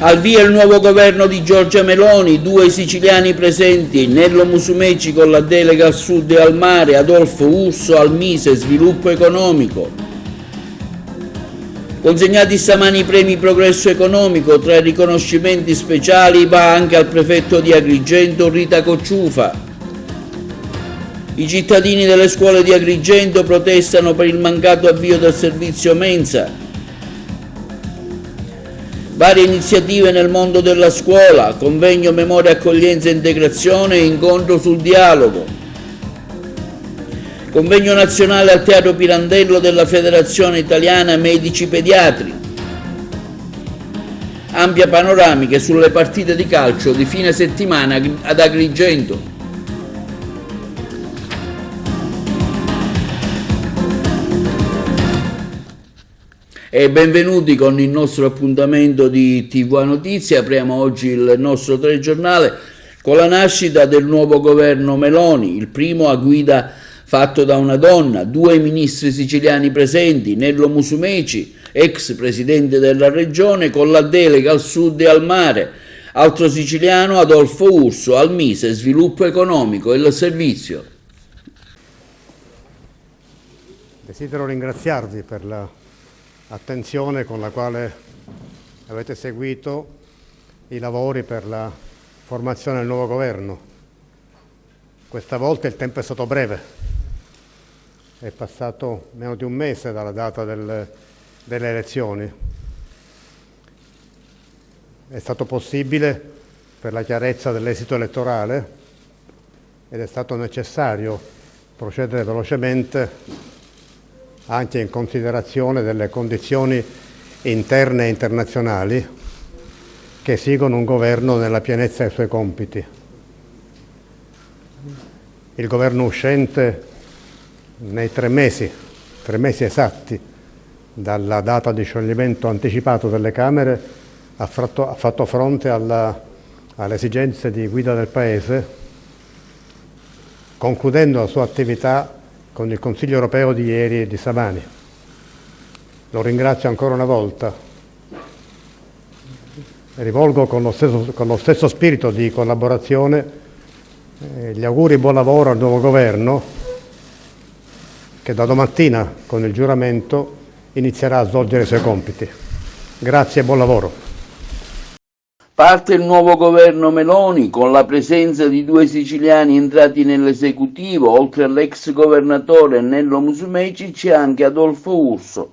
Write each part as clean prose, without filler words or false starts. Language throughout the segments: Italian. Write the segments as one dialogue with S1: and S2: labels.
S1: Al via il nuovo governo di Giorgia Meloni, 2 siciliani presenti, Nello Musumeci con la delega al sud e al mare, Adolfo Urso al Mise Sviluppo Economico. Consegnati stamani i premi Progresso Economico, tra i riconoscimenti speciali va anche al prefetto di Agrigento Rita Cocciufa. I cittadini delle scuole di Agrigento protestano per il mancato avvio del servizio mensa. Varie iniziative nel mondo della scuola, convegno memoria accoglienza e integrazione e incontro sul dialogo. Convegno nazionale al Teatro Pirandello della Federazione Italiana Medici Pediatri. Ampia panoramiche sulle partite di calcio di fine settimana ad Agrigento. E benvenuti con il nostro appuntamento di TV Notizie. Apriamo oggi il nostro telegiornale con la nascita del nuovo governo Meloni, il primo a guida fatto da una donna, 2 ministri siciliani presenti, Nello Musumeci, ex presidente della regione, con la delega al sud e al mare, altro siciliano Adolfo Urso al Mise Sviluppo Economico e il Servizio.
S2: Desidero ringraziarvi per l'attenzione con la quale avete seguito i lavori per la formazione del nuovo governo. Questa volta il tempo è stato breve, è passato meno di un mese dalla data delle elezioni. È stato possibile per la chiarezza dell'esito elettorale ed è stato necessario procedere velocemente anche in considerazione delle condizioni interne e internazionali che esigono un governo nella pienezza dei suoi compiti. Il governo uscente nei 3 mesi esatti dalla data di scioglimento anticipato delle Camere ha fatto fronte alle esigenze di guida del Paese, concludendo la sua attività con il Consiglio europeo di ieri e di stamani. Lo ringrazio ancora una volta. Rivolgo con lo stesso spirito di collaborazione gli auguri e buon lavoro al nuovo governo che da domattina con il giuramento inizierà a svolgere i suoi compiti. Grazie e buon lavoro.
S1: Parte il nuovo governo Meloni con la presenza di 2 siciliani entrati nell'esecutivo, oltre all'ex governatore Nello Musumeci c'è anche Adolfo Urso.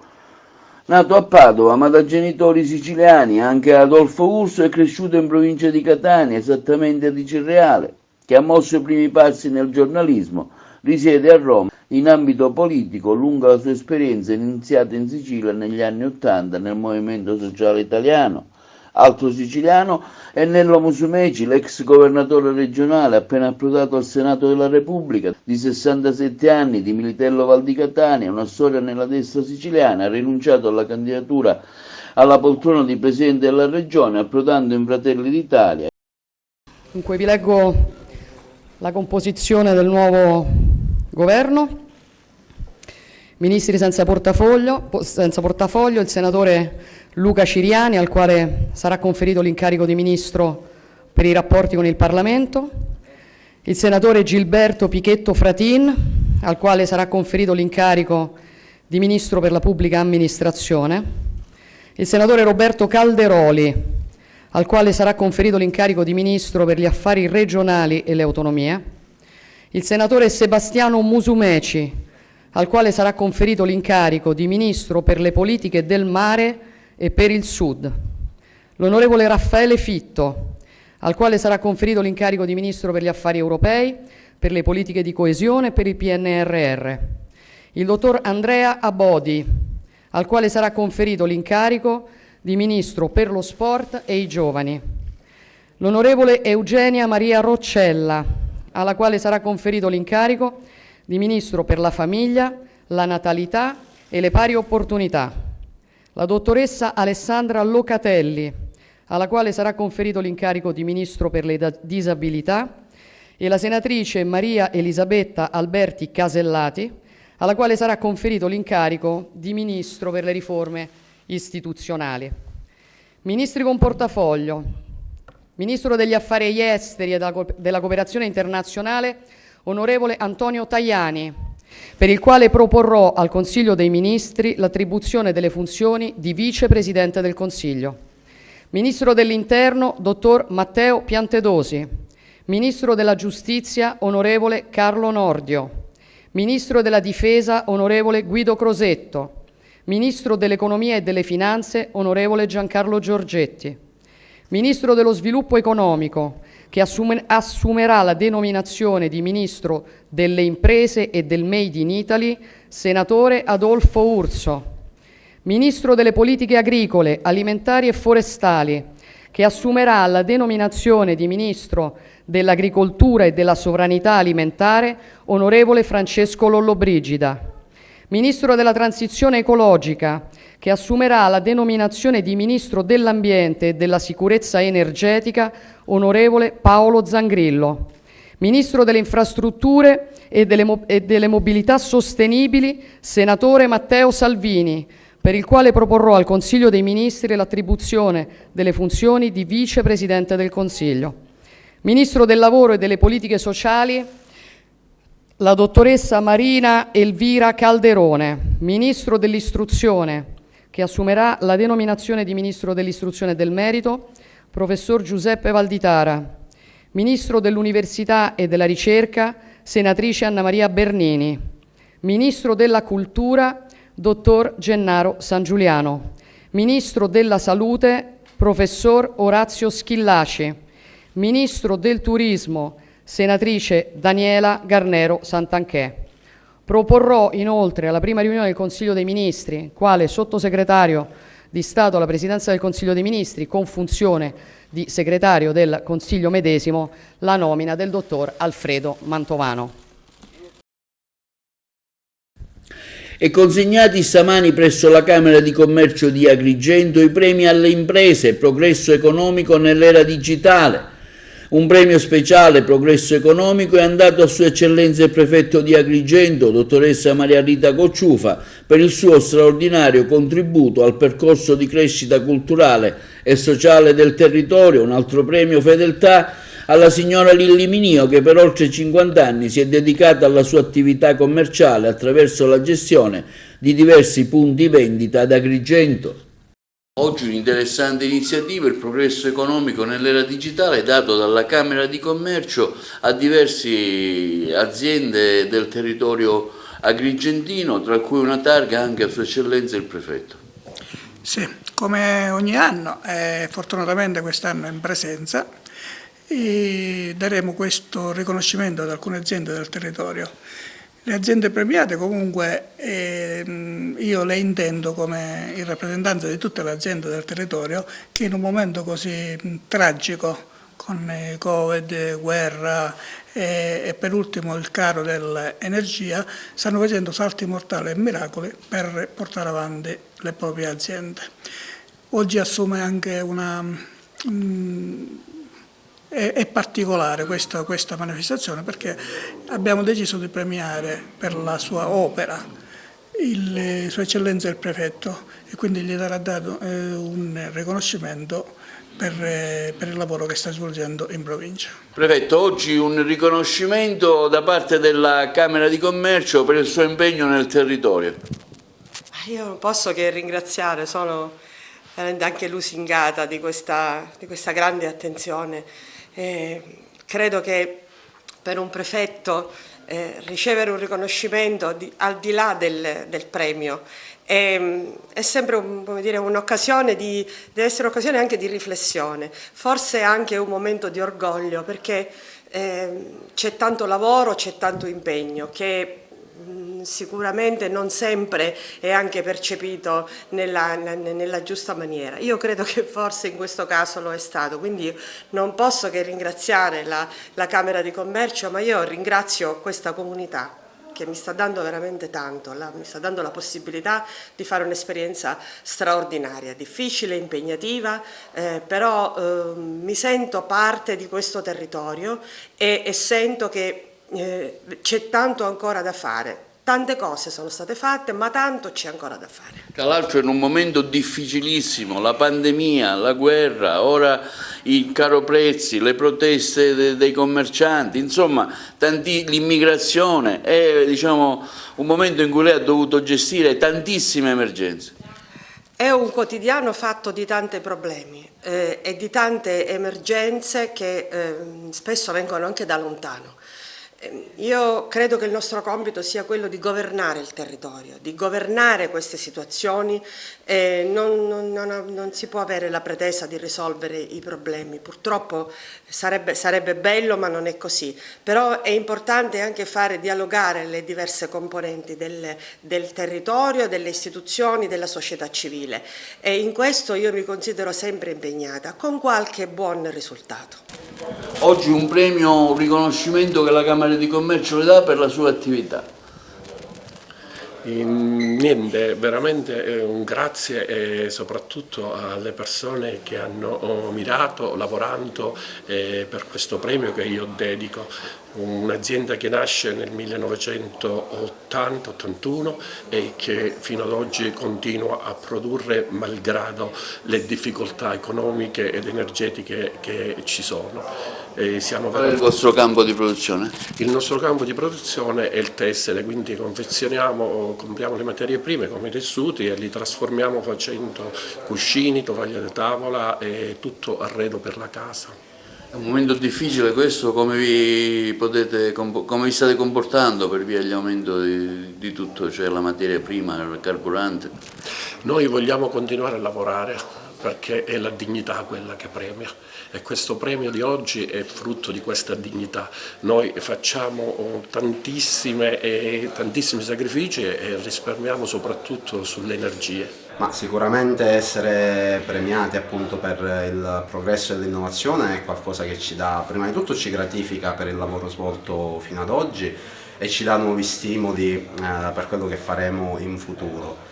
S1: Nato a Padova ma da genitori siciliani, anche Adolfo Urso è cresciuto in provincia di Catania, esattamente a Cireale, che ha mosso i primi passi nel giornalismo, risiede a Roma. In ambito politico, lunga la sua esperienza iniziata in Sicilia negli anni '80 nel Movimento Sociale Italiano. Altro siciliano è Nello Musumeci, l'ex governatore regionale appena approdato al Senato della Repubblica, di 67 anni, di Militello Val di Catania, una storia nella destra siciliana, ha rinunciato alla candidatura alla poltrona di presidente della regione, approdando in Fratelli d'Italia.
S3: Dunque vi leggo la composizione del nuovo governo. Ministri senza portafoglio, il senatore Luca Ciriani, al quale sarà conferito l'incarico di Ministro per i rapporti con il Parlamento, il senatore Gilberto Pichetto Fratin, al quale sarà conferito l'incarico di Ministro per la Pubblica Amministrazione, il senatore Roberto Calderoli, al quale sarà conferito l'incarico di Ministro per gli Affari Regionali e le Autonomie, il senatore Sebastiano Musumeci, al quale sarà conferito l'incarico di Ministro per le Politiche del Mare e per il Sud, l'onorevole Raffaele Fitto, al quale sarà conferito l'incarico di Ministro per gli Affari Europei, per le politiche di coesione e per il PNRR, il dottor Andrea Abodi, al quale sarà conferito l'incarico di Ministro per lo Sport e i Giovani, l'onorevole Eugenia Maria Roccella, alla quale sarà conferito l'incarico di Ministro per la famiglia, la natalità e le pari opportunità, la dottoressa Alessandra Locatelli, alla quale sarà conferito l'incarico di Ministro per le disabilità, e la senatrice Maria Elisabetta Alberti Casellati, alla quale sarà conferito l'incarico di Ministro per le riforme istituzionali. Ministri con portafoglio: Ministro degli Affari Esteri e della Cooperazione Internazionale, onorevole Antonio Tajani, per il quale proporrò al Consiglio dei Ministri l'attribuzione delle funzioni di Vicepresidente del Consiglio. Ministro dell'Interno, dottor Matteo Piantedosi. Ministro della Giustizia, onorevole Carlo Nordio. Ministro della Difesa, onorevole Guido Crosetto. Ministro dell'Economia e delle Finanze, onorevole Giancarlo Giorgetti. Ministro dello Sviluppo Economico, che assumerà la denominazione di Ministro delle Imprese e del Made in Italy, senatore Adolfo Urso. Ministro delle Politiche Agricole, Alimentari e Forestali, che assumerà la denominazione di Ministro dell'Agricoltura e della Sovranità Alimentare, onorevole Francesco Lollobrigida. Ministro della Transizione Ecologica, che assumerà la denominazione di Ministro dell'Ambiente e della Sicurezza Energetica, onorevole Paolo Zangrillo. Ministro delle Infrastrutture e delle Mobilità Sostenibili, senatore Matteo Salvini, per il quale proporrò al Consiglio dei Ministri l'attribuzione delle funzioni di Vicepresidente del Consiglio. Ministro del Lavoro e delle Politiche Sociali, la dottoressa Marina Elvira Calderone. Ministro dell'Istruzione, che assumerà la denominazione di Ministro dell'Istruzione e del Merito, professor Giuseppe Valditara. Ministro dell'Università e della Ricerca, senatrice Anna Maria Bernini. Ministro della Cultura, dottor Gennaro Sangiuliano. Ministro della Salute, professor Orazio Schillaci. Ministro del Turismo, senatrice Daniela Garnero Santanchè. Proporrò inoltre alla prima riunione del Consiglio dei Ministri, quale sottosegretario di Stato alla Presidenza del Consiglio dei Ministri, con funzione di segretario del Consiglio medesimo, la nomina del dottor Alfredo Mantovano.
S1: E consegnati stamani presso la Camera di Commercio di Agrigento i premi alle imprese Progresso Economico nell'era digitale. Un premio speciale Progresso Economico è andato a Sua Eccellenza il Prefetto di Agrigento, dottoressa Maria Rita Cocciufa, per il suo straordinario contributo al percorso di crescita culturale e sociale del territorio. Un altro premio Fedeltà alla signora Lilli Minio, che per oltre 50 anni si è dedicata alla sua attività commerciale attraverso la gestione di diversi punti vendita ad Agrigento. Oggi un'interessante iniziativa, il Progresso Economico nell'era digitale, dato dalla Camera di Commercio a diverse aziende del territorio agrigentino, tra cui una targa anche a Sua Eccellenza il Prefetto.
S4: Sì, come ogni anno, fortunatamente quest'anno in presenza, e daremo questo riconoscimento ad alcune aziende del territorio. Le aziende premiate comunque io le intendo come in rappresentanza di tutte le aziende del territorio che in un momento così tragico, con Covid, guerra e per ultimo il caro dell'energia, stanno facendo salti mortali e miracoli per portare avanti le proprie aziende. Oggi assume anche è particolare questa manifestazione perché abbiamo deciso di premiare per la sua opera Sua Eccellenza il Prefetto e quindi gli darà dato un riconoscimento per il lavoro che sta svolgendo in provincia.
S1: Prefetto, oggi un riconoscimento da parte della Camera di Commercio per il suo impegno nel territorio.
S5: Io non posso che ringraziare, sono veramente anche lusingata di questa grande attenzione. Credo che per un prefetto ricevere un riconoscimento al di là del premio è sempre un'occasione, deve essere un'occasione anche di riflessione, forse anche un momento di orgoglio perché c'è tanto lavoro, c'è tanto impegno che sicuramente non sempre è anche percepito nella giusta maniera. Io credo che forse in questo caso lo è stato, quindi non posso che ringraziare la Camera di Commercio, ma io ringrazio questa comunità che mi sta dando veramente tanto, mi sta dando la possibilità di fare un'esperienza straordinaria, difficile, impegnativa, però mi sento parte di questo territorio e sento che c'è tanto ancora da fare. Tante cose sono state fatte, ma tanto c'è ancora da fare.
S1: Tra l'altro in un momento difficilissimo, la pandemia, la guerra, ora il caro prezzi, le proteste dei commercianti, insomma l'immigrazione, è diciamo, un momento in cui lei ha dovuto gestire tantissime emergenze.
S5: È un quotidiano fatto di tanti problemi e di tante emergenze che spesso vengono anche da lontano. Io credo che il nostro compito sia quello di governare il territorio, di governare queste situazioni. Non si può avere la pretesa di risolvere i problemi, purtroppo sarebbe bello, ma non è così. Però è importante anche fare dialogare le diverse componenti del territorio, delle istituzioni, della società civile, e in questo io mi considero sempre impegnata, con qualche buon risultato.
S1: Oggi un premio, un riconoscimento che la Camera di Commercio le dà per la sua attività.
S6: Niente, veramente un grazie e soprattutto alle persone che hanno mirato, lavorando per questo premio che io dedico. Un'azienda che nasce nel 1980-81 e che fino ad oggi continua a produrre malgrado le difficoltà economiche ed energetiche che ci sono.
S1: Qual è il vostro campo di produzione?
S6: Il nostro campo di produzione è il tessile, quindi compriamo le materie prime come i tessuti e li trasformiamo facendo cuscini, tovaglie da tavola e tutto arredo per la casa.
S1: È un momento difficile questo, come vi state comportando per via dell'aumento di tutto, cioè la materia prima, il carburante?
S6: Noi vogliamo continuare a lavorare perché è la dignità quella che premia e questo premio di oggi è frutto di questa dignità. Noi facciamo tantissimi sacrifici e risparmiamo soprattutto sulle energie.
S7: Ma sicuramente essere premiati appunto per il progresso e l'innovazione è qualcosa che ci dà, prima di tutto ci gratifica per il lavoro svolto fino ad oggi e ci dà nuovi stimoli per quello che faremo in futuro.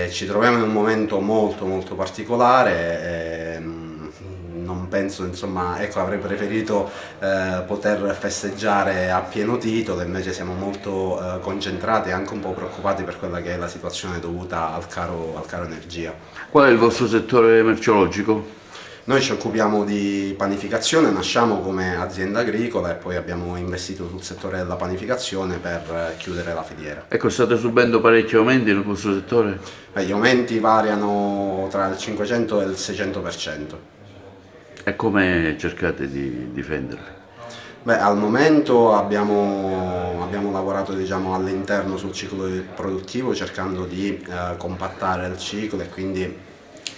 S7: Ci troviamo in un momento molto particolare, non penso, insomma, ecco, avrei preferito poter festeggiare a pieno titolo, invece siamo molto concentrati e anche un po' preoccupati per quella che è la situazione dovuta al caro energia.
S1: Qual è il vostro settore merceologico?
S7: Noi ci occupiamo di panificazione, nasciamo come azienda agricola e poi abbiamo investito sul settore della panificazione per chiudere la filiera.
S1: Ecco, state subendo parecchi aumenti nel vostro settore?
S7: Gli aumenti variano tra il 500 e il 600%.
S1: E come cercate di difenderli?
S7: Beh, al momento abbiamo lavorato, diciamo, all'interno sul ciclo produttivo cercando di compattare il ciclo e quindi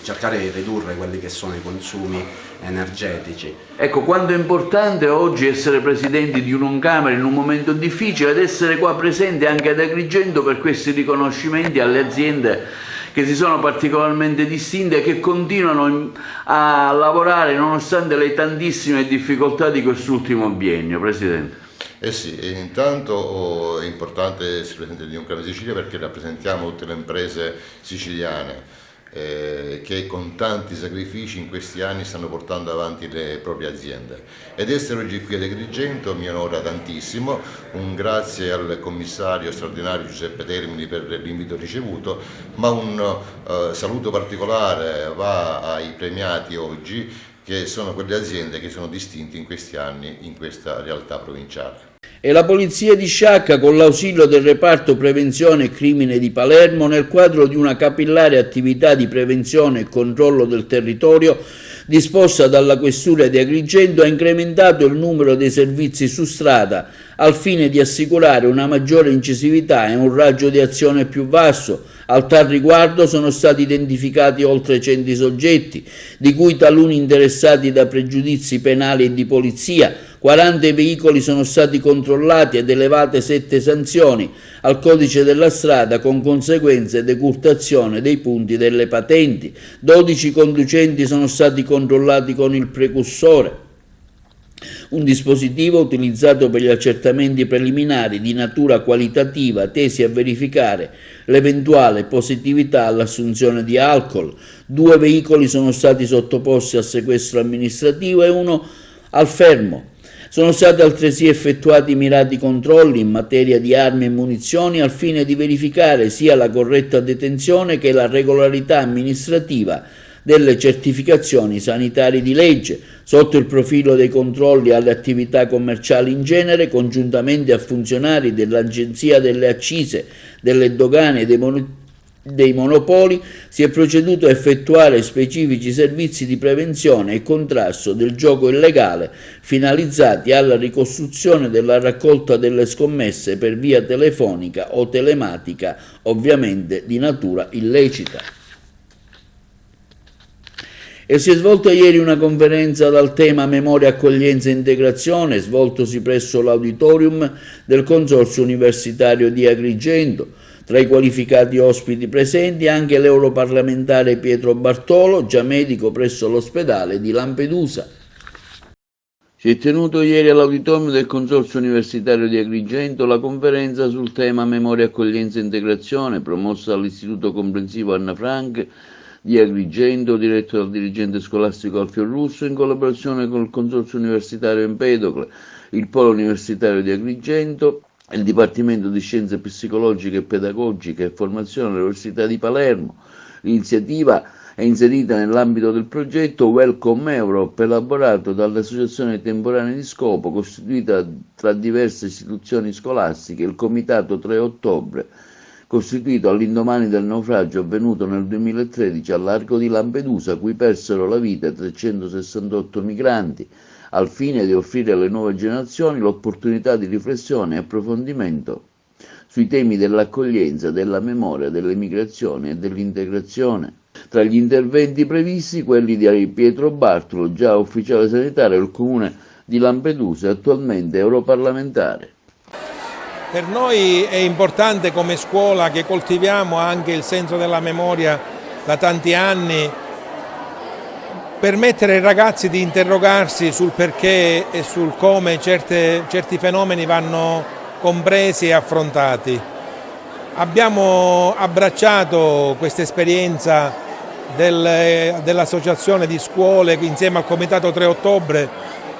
S7: cercare di ridurre quelli che sono i consumi energetici.
S1: Ecco, quanto è importante oggi essere presidenti di un'Uncamere in un momento difficile ed essere qua presenti anche ad Agrigento per questi riconoscimenti alle aziende che si sono particolarmente distinte e che continuano a lavorare nonostante le tantissime difficoltà di quest'ultimo biennio, Presidente.
S8: Sì, e intanto è importante essere presenti di Uncamere Sicilia perché rappresentiamo tutte le imprese siciliane che con tanti sacrifici in questi anni stanno portando avanti le proprie aziende. Ed essere oggi qui ad Agrigento mi onora tantissimo, un grazie al commissario straordinario Giuseppe Termini per l'invito ricevuto, ma un saluto particolare va ai premiati oggi, che sono quelle aziende che sono distinte in questi anni in questa realtà provinciale.
S1: E la Polizia di Sciacca, con l'ausilio del reparto prevenzione e crimine di Palermo, nel quadro di una capillare attività di prevenzione e controllo del territorio disposta dalla Questura di Agrigento, ha incrementato il numero dei servizi su strada al fine di assicurare una maggiore incisività e un raggio di azione più vasto. Al tal riguardo sono stati identificati oltre 100 soggetti, di cui taluni interessati da pregiudizi penali e di polizia. 40 veicoli sono stati controllati ed elevate 7 sanzioni al codice della strada con conseguenze decurtazione dei punti delle patenti. 12 conducenti sono stati controllati con il precursore. un dispositivo utilizzato per gli accertamenti preliminari di natura qualitativa tesi a verificare l'eventuale positività all'assunzione di alcol. 2 veicoli sono stati sottoposti al sequestro amministrativo e 1 al fermo. Sono stati altresì effettuati mirati controlli in materia di armi e munizioni al fine di verificare sia la corretta detenzione che la regolarità amministrativa delle certificazioni sanitarie di legge, sotto il profilo dei controlli alle attività commerciali in genere, congiuntamente a funzionari dell'Agenzia delle Accise, delle Dogane e dei Monopoli, si è proceduto a effettuare specifici servizi di prevenzione e contrasto del gioco illegale finalizzati alla ricostruzione della raccolta delle scommesse per via telefonica o telematica, ovviamente di natura illecita. E si è svolta ieri una conferenza dal tema Memoria, Accoglienza e Integrazione, svoltosi presso l'auditorium del Consorzio Universitario di Agrigento. Tra i qualificati ospiti presenti anche l'europarlamentare Pietro Bartolo, già medico presso l'ospedale di Lampedusa. Si è tenuto ieri all'auditorium del Consorzio Universitario di Agrigento la conferenza sul tema Memoria, Accoglienza e Integrazione, promossa dall'Istituto Comprensivo Anna Frank di Agrigento, diretto dal dirigente scolastico Alfio Russo, in collaborazione con il Consorzio Universitario Empedocle, il Polo Universitario di Agrigento, il Dipartimento di Scienze Psicologiche e Pedagogiche e Formazione all'Università di Palermo. L'iniziativa è inserita nell'ambito del progetto Welcome Europe, elaborato dall'Associazione Temporanea di Scopo, costituita tra diverse istituzioni scolastiche, il Comitato 3 ottobre, costituito all'indomani del naufragio avvenuto nel 2013 al largo di Lampedusa, cui persero la vita 368 migranti, al fine di offrire alle nuove generazioni l'opportunità di riflessione e approfondimento sui temi dell'accoglienza, della memoria, delle migrazioni e dell'integrazione. Tra gli interventi previsti, quelli di Pietro Bartolo, già ufficiale sanitario del comune di Lampedusa e attualmente europarlamentare.
S9: Per noi è importante come scuola che coltiviamo anche il senso della memoria da tanti anni, permettere ai ragazzi di interrogarsi sul perché e sul come certi fenomeni vanno compresi e affrontati. Abbiamo abbracciato questa esperienza dell'associazione di scuole insieme al Comitato 3 ottobre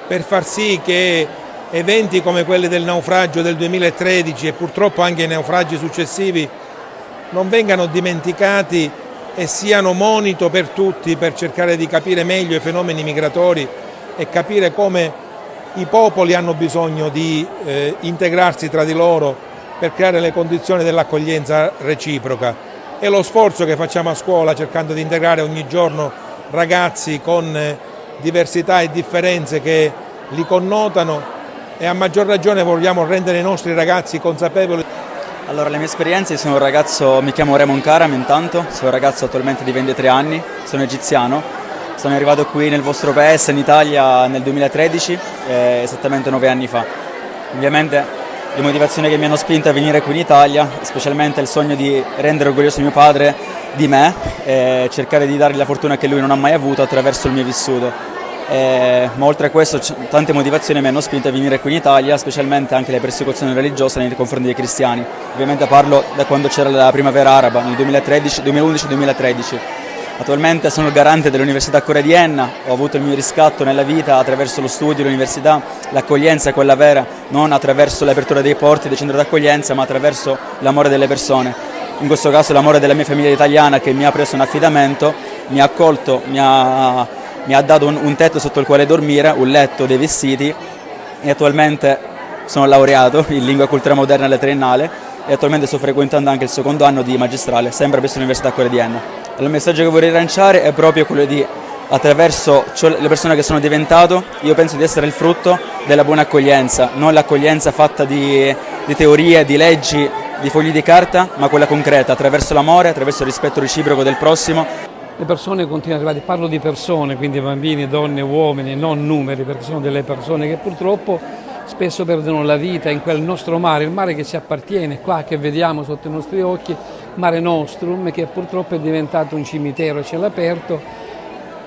S9: per far sì che eventi come quelli del naufragio del 2013 e purtroppo anche i naufragi successivi non vengano dimenticati e siano monito per tutti per cercare di capire meglio i fenomeni migratori e capire come i popoli hanno bisogno di integrarsi tra di loro per creare le condizioni dell'accoglienza reciproca. È lo sforzo che facciamo a scuola cercando di integrare ogni giorno ragazzi con diversità e differenze che li connotano e a maggior ragione vogliamo rendere i nostri ragazzi consapevoli.
S10: Allora, le mie esperienze, sono un ragazzo, mi chiamo Raymond Karam intanto, sono un ragazzo attualmente di 23 anni, sono egiziano, sono arrivato qui nel vostro paese in Italia nel 2013, esattamente 9 anni fa. Ovviamente le motivazioni che mi hanno spinto a venire qui in Italia, specialmente il sogno di rendere orgoglioso mio padre di me e cercare di dargli la fortuna che lui non ha mai avuto attraverso il mio vissuto. Ma oltre a questo tante motivazioni mi hanno spinto a venire qui in Italia, specialmente anche le persecuzioni religiose nei confronti dei cristiani. Ovviamente parlo da quando c'era la primavera araba, nel 2011-2013. Attualmente sono il garante dell'Università Accora di Enna, ho avuto il mio riscatto nella vita attraverso lo studio, l'università, l'accoglienza è quella vera, non attraverso l'apertura dei porti, dei centri d'accoglienza, ma attraverso l'amore delle persone. In questo caso l'amore della mia famiglia italiana che mi ha preso un affidamento, mi ha accolto, mi ha dato un tetto sotto il quale dormire, un letto, dei vestiti e attualmente sono laureato in Lingua e Cultura Moderna alla Triennale e attualmente sto frequentando anche il secondo anno di magistrale, sempre presso l'Università Accora di Enna. Il messaggio che vorrei lanciare è proprio quello di, attraverso le persone che sono diventato, io penso di essere il frutto della buona accoglienza, non l'accoglienza fatta di teorie, di leggi, di fogli di carta, ma quella concreta, attraverso l'amore, attraverso il rispetto reciproco del prossimo.
S11: Le persone continuano ad arrivare, parlo di persone, quindi bambini, donne, uomini, non numeri, perché sono delle persone che purtroppo spesso perdono la vita in quel nostro mare, il mare che ci appartiene, qua che vediamo sotto i nostri occhi, Mare Nostrum, che purtroppo è diventato un cimitero a cielo aperto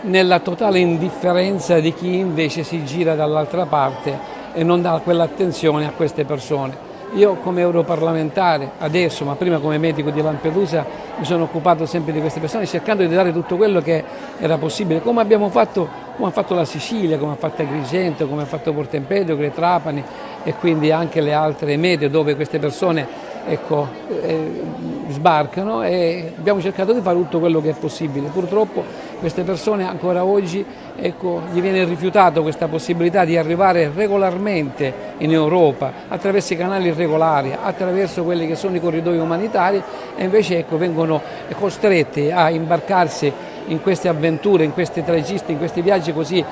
S11: nella totale indifferenza di chi invece si gira dall'altra parte e non dà quell'attenzione a queste persone. Io come europarlamentare adesso, ma prima come medico di Lampedusa, mi sono occupato sempre di queste persone cercando di dare tutto quello che era possibile, come abbiamo fatto, come ha fatto la Sicilia, come ha fatto Agrigento, come ha fatto Porto Empedocle, Trapani e quindi anche le altre medie dove queste persone sbarcano, e abbiamo cercato di fare tutto quello che è possibile. Purtroppo queste persone ancora oggi gli viene rifiutato questa possibilità di arrivare regolarmente in Europa attraverso i canali regolari, attraverso quelli che sono i corridoi umanitari, e invece vengono costretti a imbarcarsi in queste avventure, in questi tragisti, in questi viaggi così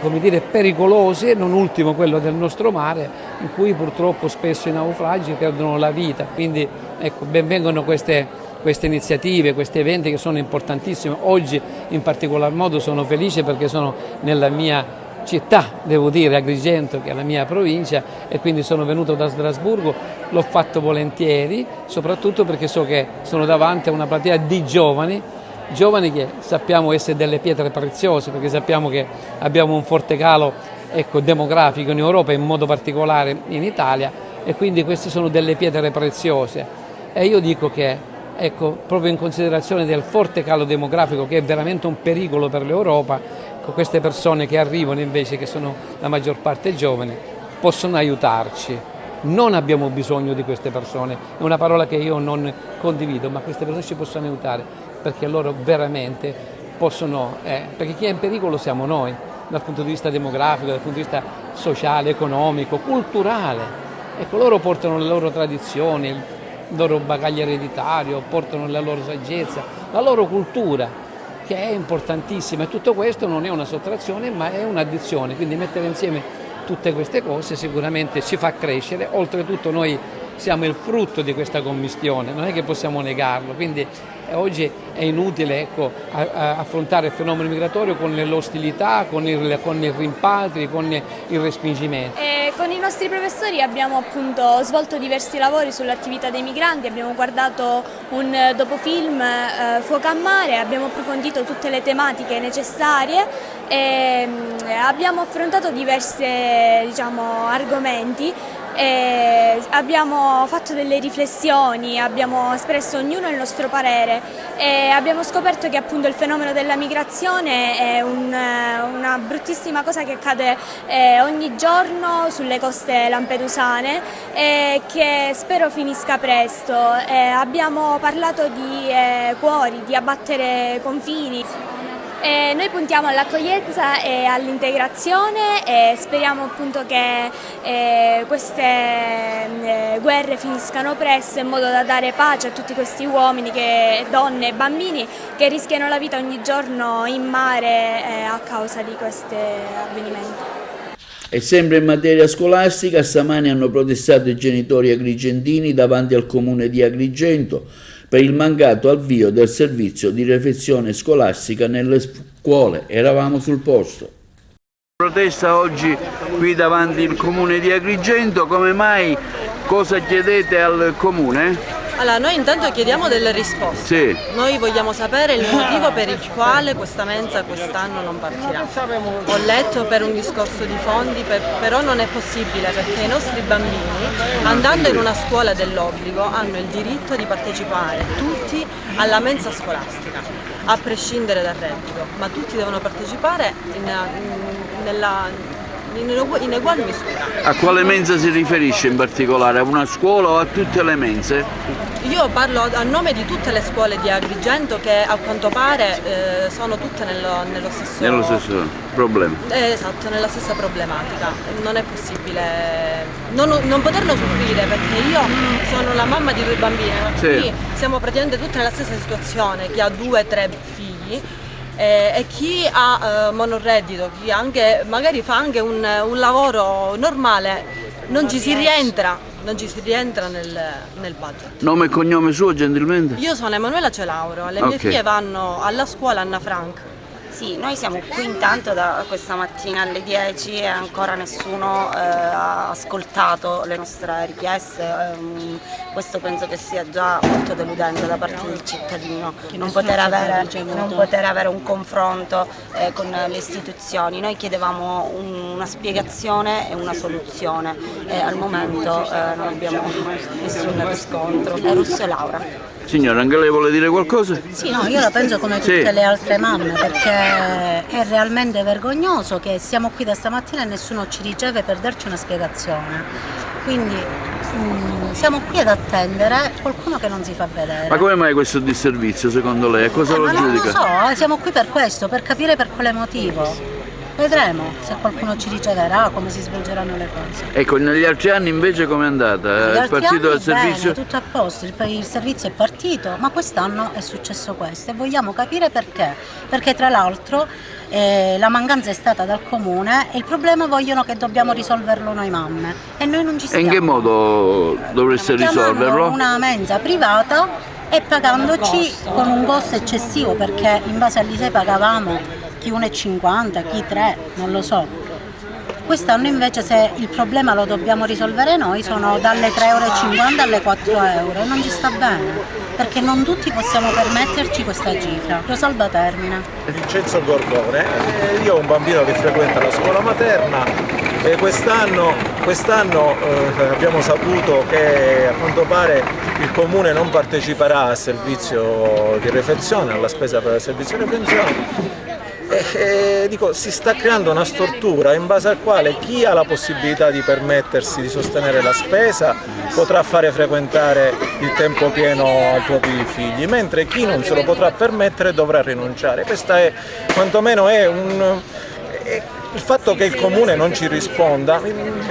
S11: come dire, pericolosi, non ultimo quello del nostro mare, in cui purtroppo spesso i naufragi perdono la vita. Quindi ben vengano queste iniziative, questi eventi che sono importantissimi. Oggi in particolar modo sono felice perché sono nella mia città, devo dire, Agrigento, che è la mia provincia, e quindi sono venuto da Strasburgo, l'ho fatto volentieri, soprattutto perché so che sono davanti a una platea di giovani che sappiamo essere delle pietre preziose, perché sappiamo che abbiamo un forte calo demografico in Europa e in modo particolare in Italia, e quindi queste sono delle pietre preziose. E io dico che proprio in considerazione del forte calo demografico, che è veramente un pericolo per l'Europa, queste persone che arrivano invece, che sono la maggior parte giovani, possono aiutarci. Non abbiamo bisogno di queste persone, è una parola che io non condivido, ma queste persone ci possono aiutare, perché loro veramente possono, perché chi è in pericolo siamo noi, dal punto di vista demografico, dal punto di vista sociale, economico, culturale. Loro portano le loro tradizioni, il loro bagaglio ereditario, portano la loro saggezza, la loro cultura, che è importantissima, e tutto questo non è una sottrazione ma è un'addizione, quindi mettere insieme tutte queste cose sicuramente ci fa crescere. Oltretutto noi siamo il frutto di questa commistione, non è che possiamo negarlo, quindi oggi è inutile affrontare il fenomeno migratorio con l'ostilità, con i rimpatri, con i respingimenti.
S12: Con i nostri professori abbiamo appunto svolto diversi lavori sull'attività dei migranti, abbiamo guardato un docufilm, Fuoco a mare, abbiamo approfondito tutte le tematiche necessarie e abbiamo affrontato diversi argomenti. Abbiamo fatto delle riflessioni, abbiamo espresso ognuno il nostro parere e abbiamo scoperto che appunto il fenomeno della migrazione è una bruttissima cosa che accade ogni giorno sulle coste lampedusane e che spero finisca presto. Abbiamo parlato di cuori, di abbattere confini. Noi puntiamo all'accoglienza e all'integrazione e speriamo appunto che queste guerre finiscano presto, in modo da dare pace a tutti questi uomini, donne e bambini che rischiano la vita ogni giorno in mare a causa di questi avvenimenti.
S1: E sempre in materia scolastica, stamani hanno protestato i genitori agrigentini davanti al comune di Agrigento per il mancato avvio del servizio di refezione scolastica nelle scuole. Eravamo sul posto. Protesta oggi qui davanti al comune di Agrigento, come mai? Cosa chiedete al comune?
S13: Allora, noi intanto chiediamo delle risposte.
S1: Sì.
S13: Noi vogliamo sapere il motivo per il quale questa mensa quest'anno non partirà. Ho letto per un discorso di fondi, però non è possibile, perché i nostri bambini, andando in una scuola dell'obbligo, hanno il diritto di partecipare tutti alla mensa scolastica, a prescindere dal reddito, ma tutti devono partecipare in uguale misura.
S1: A quale mensa si riferisce in particolare? A una scuola o a tutte le mense?
S13: Io parlo a nome di tutte le scuole di Agrigento, che a quanto pare sono tutte nello stesso
S1: problema.
S13: Esatto, nella stessa problematica. Non è possibile non poterlo soffrire, perché io sono la mamma di 2 bambini, quindi siamo praticamente tutte nella stessa situazione, chi ha 2-3 figli. E chi ha monoreddito, chi anche magari fa anche un lavoro normale, non ci si rientra nel budget.
S1: Nome e cognome suo, gentilmente?
S13: Io sono Emanuela Celauro, le mie figlie vanno alla scuola Anna Frank.
S14: Sì, noi siamo qui intanto da questa mattina alle 10 e ancora nessuno ha ascoltato le nostre richieste. Questo penso che sia già molto deludente da parte del cittadino, non poter avere un confronto con le istituzioni. Noi chiedevamo una spiegazione e una soluzione e al momento non abbiamo nessun riscontro. Russo Laura.
S1: Signora, anche lei vuole dire qualcosa?
S15: Sì, no, io la penso come tutte le altre mamme, perché è realmente vergognoso che siamo qui da stamattina e nessuno ci riceve per darci una spiegazione. Quindi siamo qui ad attendere qualcuno che non si fa vedere.
S1: Ma come mai questo disservizio secondo lei? A cosa lo giudica?
S15: Non lo so, siamo qui per questo, per capire per quale motivo. Vedremo se qualcuno ci riceverà, come si svolgeranno le cose.
S1: Ecco, negli altri anni invece com'è andata?
S15: Negli
S1: È partito il servizio?
S15: Bene, tutto a posto, il servizio è partito, ma quest'anno è successo questo e vogliamo capire perché. Perché tra l'altro la mancanza è stata dal comune e il problema vogliono che dobbiamo risolverlo noi mamme e noi non ci stiamo.
S1: E in che modo dovreste risolverlo?
S15: Una mensa privata e pagandoci con un costo eccessivo, perché in base all'ISEE pagavamo chi 1,50, chi 3, non lo so. Quest'anno invece, se il problema lo dobbiamo risolvere noi, sono dalle 3,50 alle 4 euro, non ci sta bene, perché non tutti possiamo permetterci questa cifra. Rosalba termina.
S16: Vincenzo Gorgone, io ho un bambino che frequenta la scuola materna e quest'anno abbiamo saputo che a quanto pare il comune non parteciperà al servizio di refezione, alla spesa per il servizio di refezione. Dico, si sta creando una stortura in base al quale chi ha la possibilità di permettersi di sostenere la spesa potrà fare frequentare il tempo pieno ai propri figli, mentre chi non se lo potrà permettere dovrà rinunciare. Questa è, quantomeno il fatto che il comune non ci risponda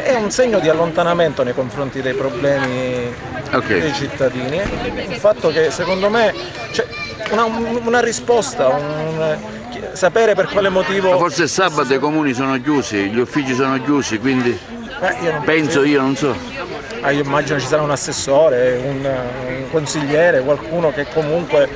S16: è un segno di allontanamento nei confronti dei problemi dei cittadini. Il fatto che secondo me c'è una risposta, sapere per quale motivo.
S1: Ma forse sabato i comuni sono chiusi, gli uffici sono chiusi, quindi io non so.
S16: Io immagino ci sarà un assessore, un consigliere, qualcuno che comunque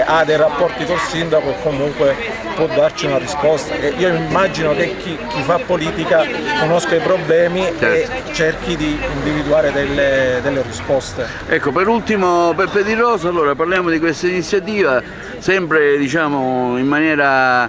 S16: ha dei rapporti col sindaco e comunque può darci una risposta. Io immagino che chi fa politica conosca i problemi e cerchi di individuare delle risposte.
S1: Ecco, per ultimo Peppe Di Rosa, allora parliamo di questa iniziativa, sempre diciamo in maniera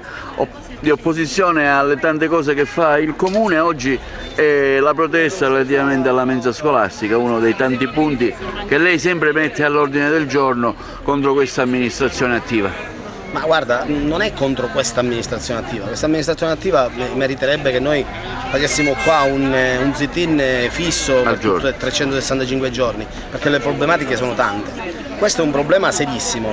S1: di opposizione alle tante cose che fa il comune. Oggi è la protesta relativamente alla mensa scolastica, uno dei tanti punti che lei sempre mette all'ordine del giorno contro questa amministrazione attiva.
S17: Ma guarda, non è contro questa amministrazione attiva meriterebbe che noi facessimo qua un sit-in fisso per tutti i 365 giorni, perché le problematiche sono tante. Questo è un problema serissimo.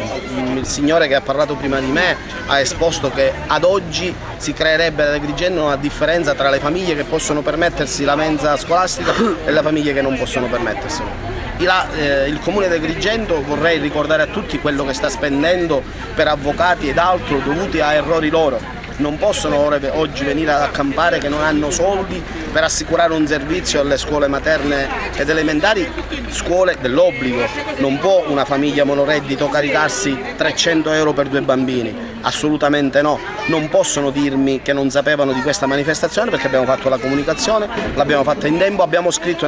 S17: Il signore che ha parlato prima di me ha esposto che ad oggi si creerebbe ad Agrigento una differenza tra le famiglie che possono permettersi la mensa scolastica e le famiglie che non possono permetterselo. Il comune di Agrigento, vorrei ricordare a tutti quello che sta spendendo per avvocati ed altro dovuti a errori loro. Non possono oggi venire ad accampare che non hanno soldi per assicurare un servizio alle scuole materne ed elementari, scuole dell'obbligo. Non può una famiglia monoreddito caricarsi 300 euro per 2 bambini, assolutamente no. Non possono dirmi che non sapevano di questa manifestazione, perché abbiamo fatto la comunicazione, l'abbiamo fatta in tempo, abbiamo scritto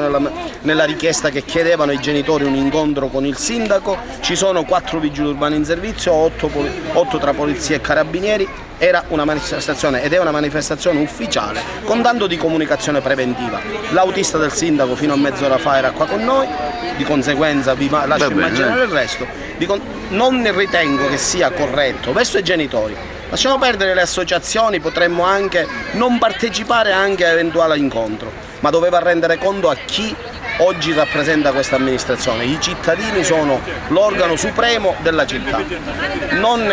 S17: nella richiesta che chiedevano ai genitori un incontro con il sindaco, ci sono 4 vigili urbani in servizio, 8 tra polizia e carabinieri. Era una manifestazione ed è una manifestazione ufficiale con tanto di comunicazione preventiva. L'autista del sindaco fino a mezz'ora fa era qua con noi, di conseguenza vi lascio immaginare il resto. Non ritengo che sia corretto verso i genitori. Lasciamo perdere le associazioni, potremmo anche non partecipare anche a eventuale incontro, ma doveva rendere conto a chi oggi rappresenta questa amministrazione. I cittadini sono l'organo supremo della città. Non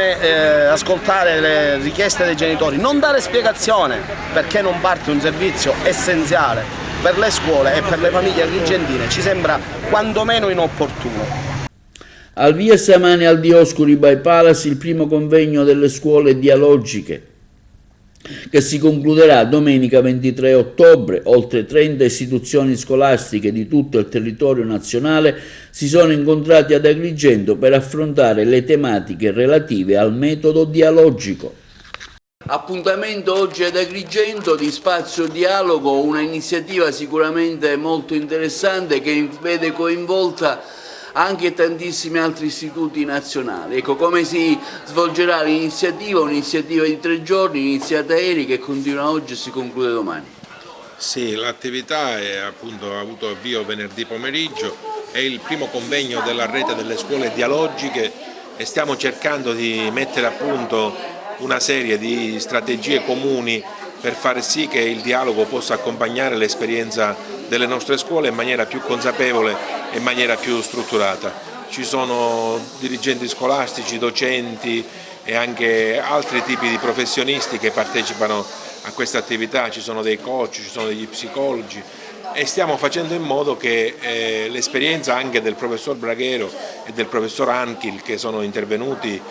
S17: ascoltare le richieste dei genitori, non dare spiegazione perché non parte un servizio essenziale per le scuole e per le famiglie agrigentine ci sembra quantomeno inopportuno.
S1: Al via stamani al Dioscuri by Palace il primo convegno delle scuole dialogiche, che si concluderà domenica 23 ottobre. Oltre 30 istituzioni scolastiche di tutto il territorio nazionale si sono incontrati ad Agrigento per affrontare le tematiche relative al metodo dialogico. Appuntamento oggi ad Agrigento di Spazio Dialogo, una iniziativa sicuramente molto interessante che vede coinvolta anche tantissimi altri istituti nazionali. Ecco, come si svolgerà l'iniziativa? Un'iniziativa di 3 giorni, iniziata ieri, che continua oggi e si conclude domani.
S9: Sì, l'attività ha avuto avvio venerdì pomeriggio, è il primo convegno della rete delle scuole dialogiche e stiamo cercando di mettere a punto una serie di strategie comuni per far sì che il dialogo possa accompagnare l'esperienza delle nostre scuole in maniera più consapevole e in maniera più strutturata. Ci sono dirigenti scolastici, docenti e anche altri tipi di professionisti che partecipano a questa attività, ci sono dei coach, ci sono degli psicologi e stiamo facendo in modo che l'esperienza anche del professor Braghero e del professor Anchil, che sono intervenuti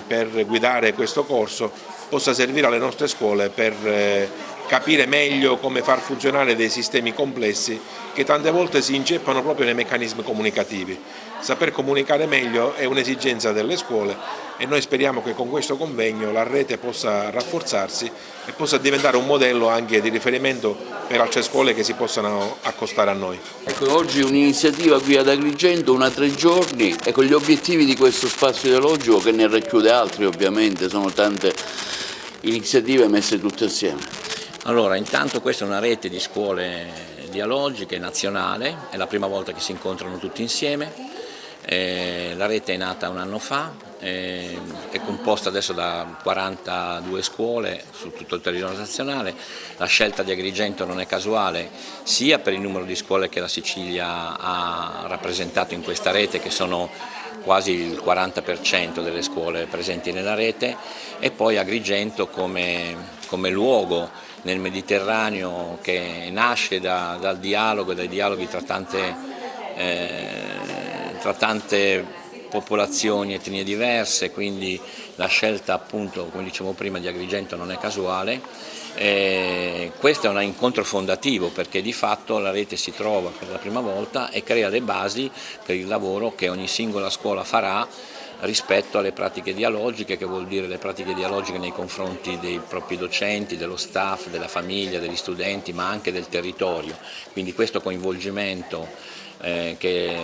S9: per guidare questo corso, possa servire alle nostre scuole per capire meglio come far funzionare dei sistemi complessi che tante volte si inceppano proprio nei meccanismi comunicativi. Saper comunicare meglio è un'esigenza delle scuole e noi speriamo che con questo convegno la rete possa rafforzarsi e possa diventare un modello anche di riferimento per altre scuole che si possano accostare a noi.
S1: Ecco, oggi un'iniziativa qui ad Agrigento, una 3 giorni, ecco gli obiettivi di questo spazio dialogico, che ne racchiude altri ovviamente, sono tante iniziative messe tutte assieme.
S18: Allora, intanto questa è una rete di scuole dialogiche nazionale, è la prima volta che si incontrano tutti insieme. La rete è nata un anno fa, è composta adesso da 42 scuole su tutto il territorio nazionale. La scelta di Agrigento non è casuale, sia per il numero di scuole che la Sicilia ha rappresentato in questa rete, che sono quasi il 40% delle scuole presenti nella rete, e poi Agrigento come luogo nel Mediterraneo che nasce dal dialogo e dai dialoghi tra tante popolazioni, etnie diverse, quindi la scelta, appunto, come dicevo prima, di Agrigento non è casuale. Questo è un incontro fondativo, perché di fatto la rete si trova per la prima volta e crea le basi per il lavoro che ogni singola scuola farà rispetto alle pratiche dialogiche, che vuol dire le pratiche dialogiche nei confronti dei propri docenti, dello staff, della famiglia, degli studenti, ma anche del territorio. Quindi questo coinvolgimento che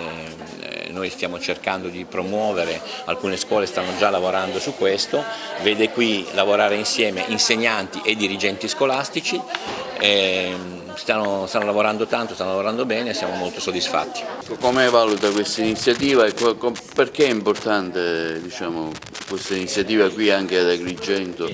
S18: noi stiamo cercando di promuovere, alcune scuole stanno già lavorando su questo, vede qui lavorare insieme insegnanti e dirigenti scolastici, stanno lavorando tanto, stanno lavorando bene e siamo molto soddisfatti.
S1: Come valuta questa iniziativa e perché è importante, questa iniziativa qui anche ad Agrigento?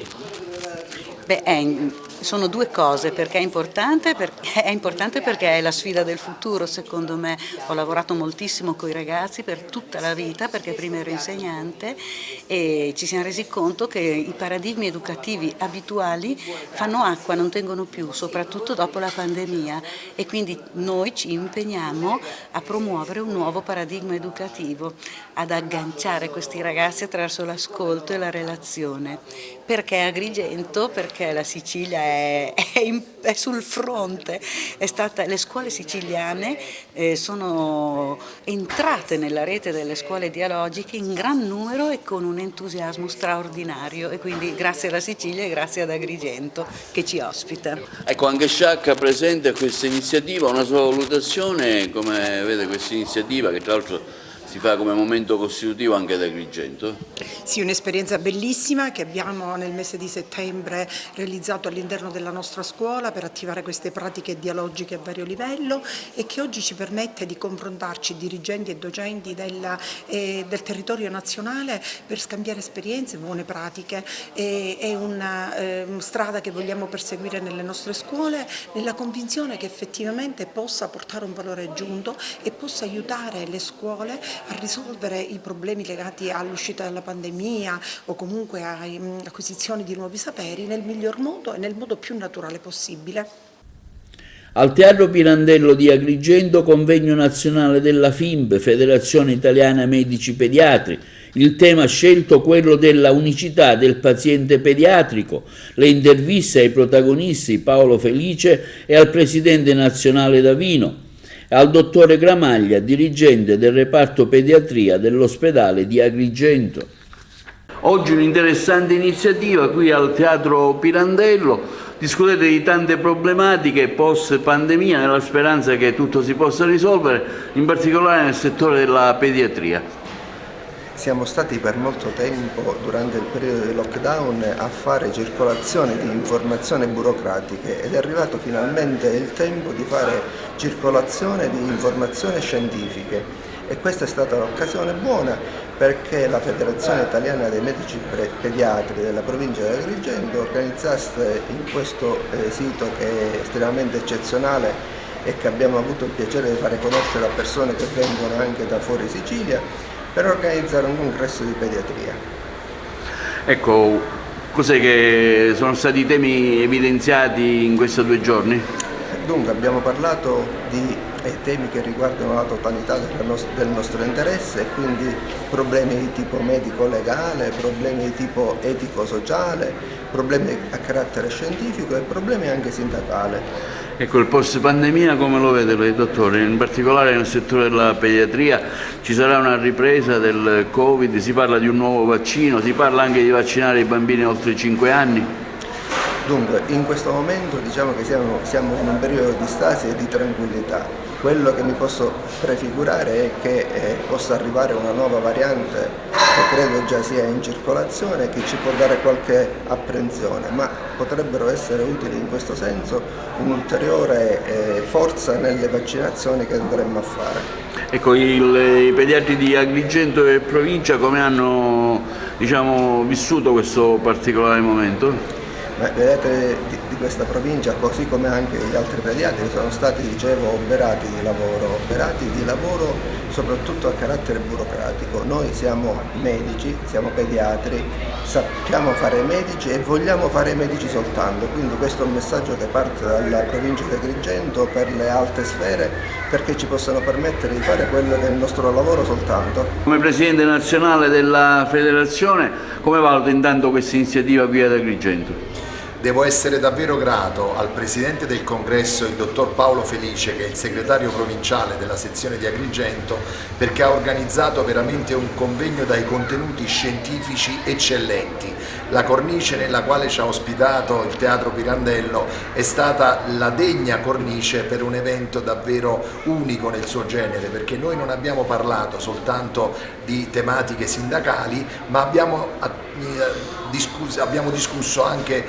S15: Sono due cose, perché è importante perché è la sfida del futuro, secondo me. Ho lavorato moltissimo con i ragazzi per tutta la vita, perché prima ero insegnante, e ci siamo resi conto che i paradigmi educativi abituali fanno acqua, non tengono più, soprattutto dopo la pandemia, e quindi noi ci impegniamo a promuovere un nuovo paradigma educativo, ad agganciare questi ragazzi attraverso l'ascolto e la relazione. Perché Agrigento? Perché la Sicilia è sul fronte, le scuole siciliane sono entrate nella rete delle scuole dialogiche in gran numero e con un entusiasmo straordinario, e quindi grazie alla Sicilia e grazie ad Agrigento che ci ospita.
S1: Ecco, anche Sciacca presente a questa iniziativa, una sua valutazione, come vede questa iniziativa, che tra l'altro si fa come momento costitutivo anche ad Agrigento?
S19: Sì, un'esperienza bellissima che abbiamo nel mese di settembre realizzato all'interno della nostra scuola per attivare queste pratiche dialogiche a vario livello, e che oggi ci permette di confrontarci, dirigenti e docenti del territorio nazionale, per scambiare esperienze, buone pratiche. È una strada che vogliamo perseguire nelle nostre scuole, nella convinzione che effettivamente possa portare un valore aggiunto e possa aiutare le scuole a risolvere i problemi legati all'uscita dalla pandemia o comunque all'acquisizione di nuovi saperi nel miglior modo e nel modo più naturale possibile.
S1: Al Teatro Pirandello di Agrigento, convegno nazionale della FIMP, Federazione Italiana Medici Pediatri. Il tema scelto quello della unicità del paziente pediatrico, le interviste ai protagonisti Paolo Felice e al presidente nazionale Davino, e al dottore Gramaglia, dirigente del reparto pediatria dell'ospedale di Agrigento. Oggi un'interessante iniziativa qui al Teatro Pirandello. Discutete di tante problematiche post pandemia nella speranza che tutto si possa risolvere, in particolare nel settore della pediatria.
S20: Siamo stati per molto tempo, durante il periodo di lockdown, a fare circolazione di informazioni burocratiche ed è arrivato finalmente il tempo di fare circolazione di informazioni scientifiche e questa è stata l'occasione buona perché la Federazione Italiana dei Medici Pediatri della provincia di Agrigento organizzasse in questo sito che è estremamente eccezionale e che abbiamo avuto il piacere di fare conoscere a persone che vengono anche da fuori Sicilia, per organizzare un congresso di pediatria.
S1: Ecco, cos'è che sono stati i temi evidenziati in questi 2 giorni?
S20: Dunque abbiamo parlato di temi che riguardano la totalità del nostro interesse, quindi problemi di tipo medico-legale, problemi di tipo etico-sociale, problemi a carattere scientifico e problemi anche sindacale.
S1: Ecco, il post pandemia come lo vede lei, dottore? In particolare nel settore della pediatria ci sarà una ripresa del Covid, si parla di un nuovo vaccino, si parla anche di vaccinare i bambini oltre i 5 anni?
S20: Dunque, in questo momento diciamo che siamo in un periodo di stasi e di tranquillità. Quello che mi posso prefigurare è che possa arrivare una nuova variante che credo già sia in circolazione e che ci può dare qualche apprensione, ma potrebbero essere utili in questo senso un'ulteriore forza nelle vaccinazioni che andremo a fare.
S1: Ecco, i pediatri di Agrigento e provincia come hanno vissuto questo particolare momento?
S20: I pediatri di questa provincia, così come anche gli altri pediatri, sono stati, dicevo, oberati di lavoro soprattutto a carattere burocratico. Noi siamo medici, siamo pediatri, sappiamo fare i medici e vogliamo fare i medici soltanto, quindi questo è un messaggio che parte dalla provincia di Agrigento per le alte sfere, perché ci possano permettere di fare quello che è il nostro lavoro soltanto.
S1: Come Presidente nazionale della Federazione, come valuta intanto questa iniziativa qui ad Agrigento?
S21: Devo essere davvero grato al Presidente del Congresso, il Dottor Paolo Felice, che è il segretario provinciale della sezione di Agrigento, perché ha organizzato veramente un convegno dai contenuti scientifici eccellenti. La cornice nella quale ci ha ospitato il Teatro Pirandello è stata la degna cornice per un evento davvero unico nel suo genere, perché noi non abbiamo parlato soltanto di tematiche sindacali, ma abbiamo discusso anche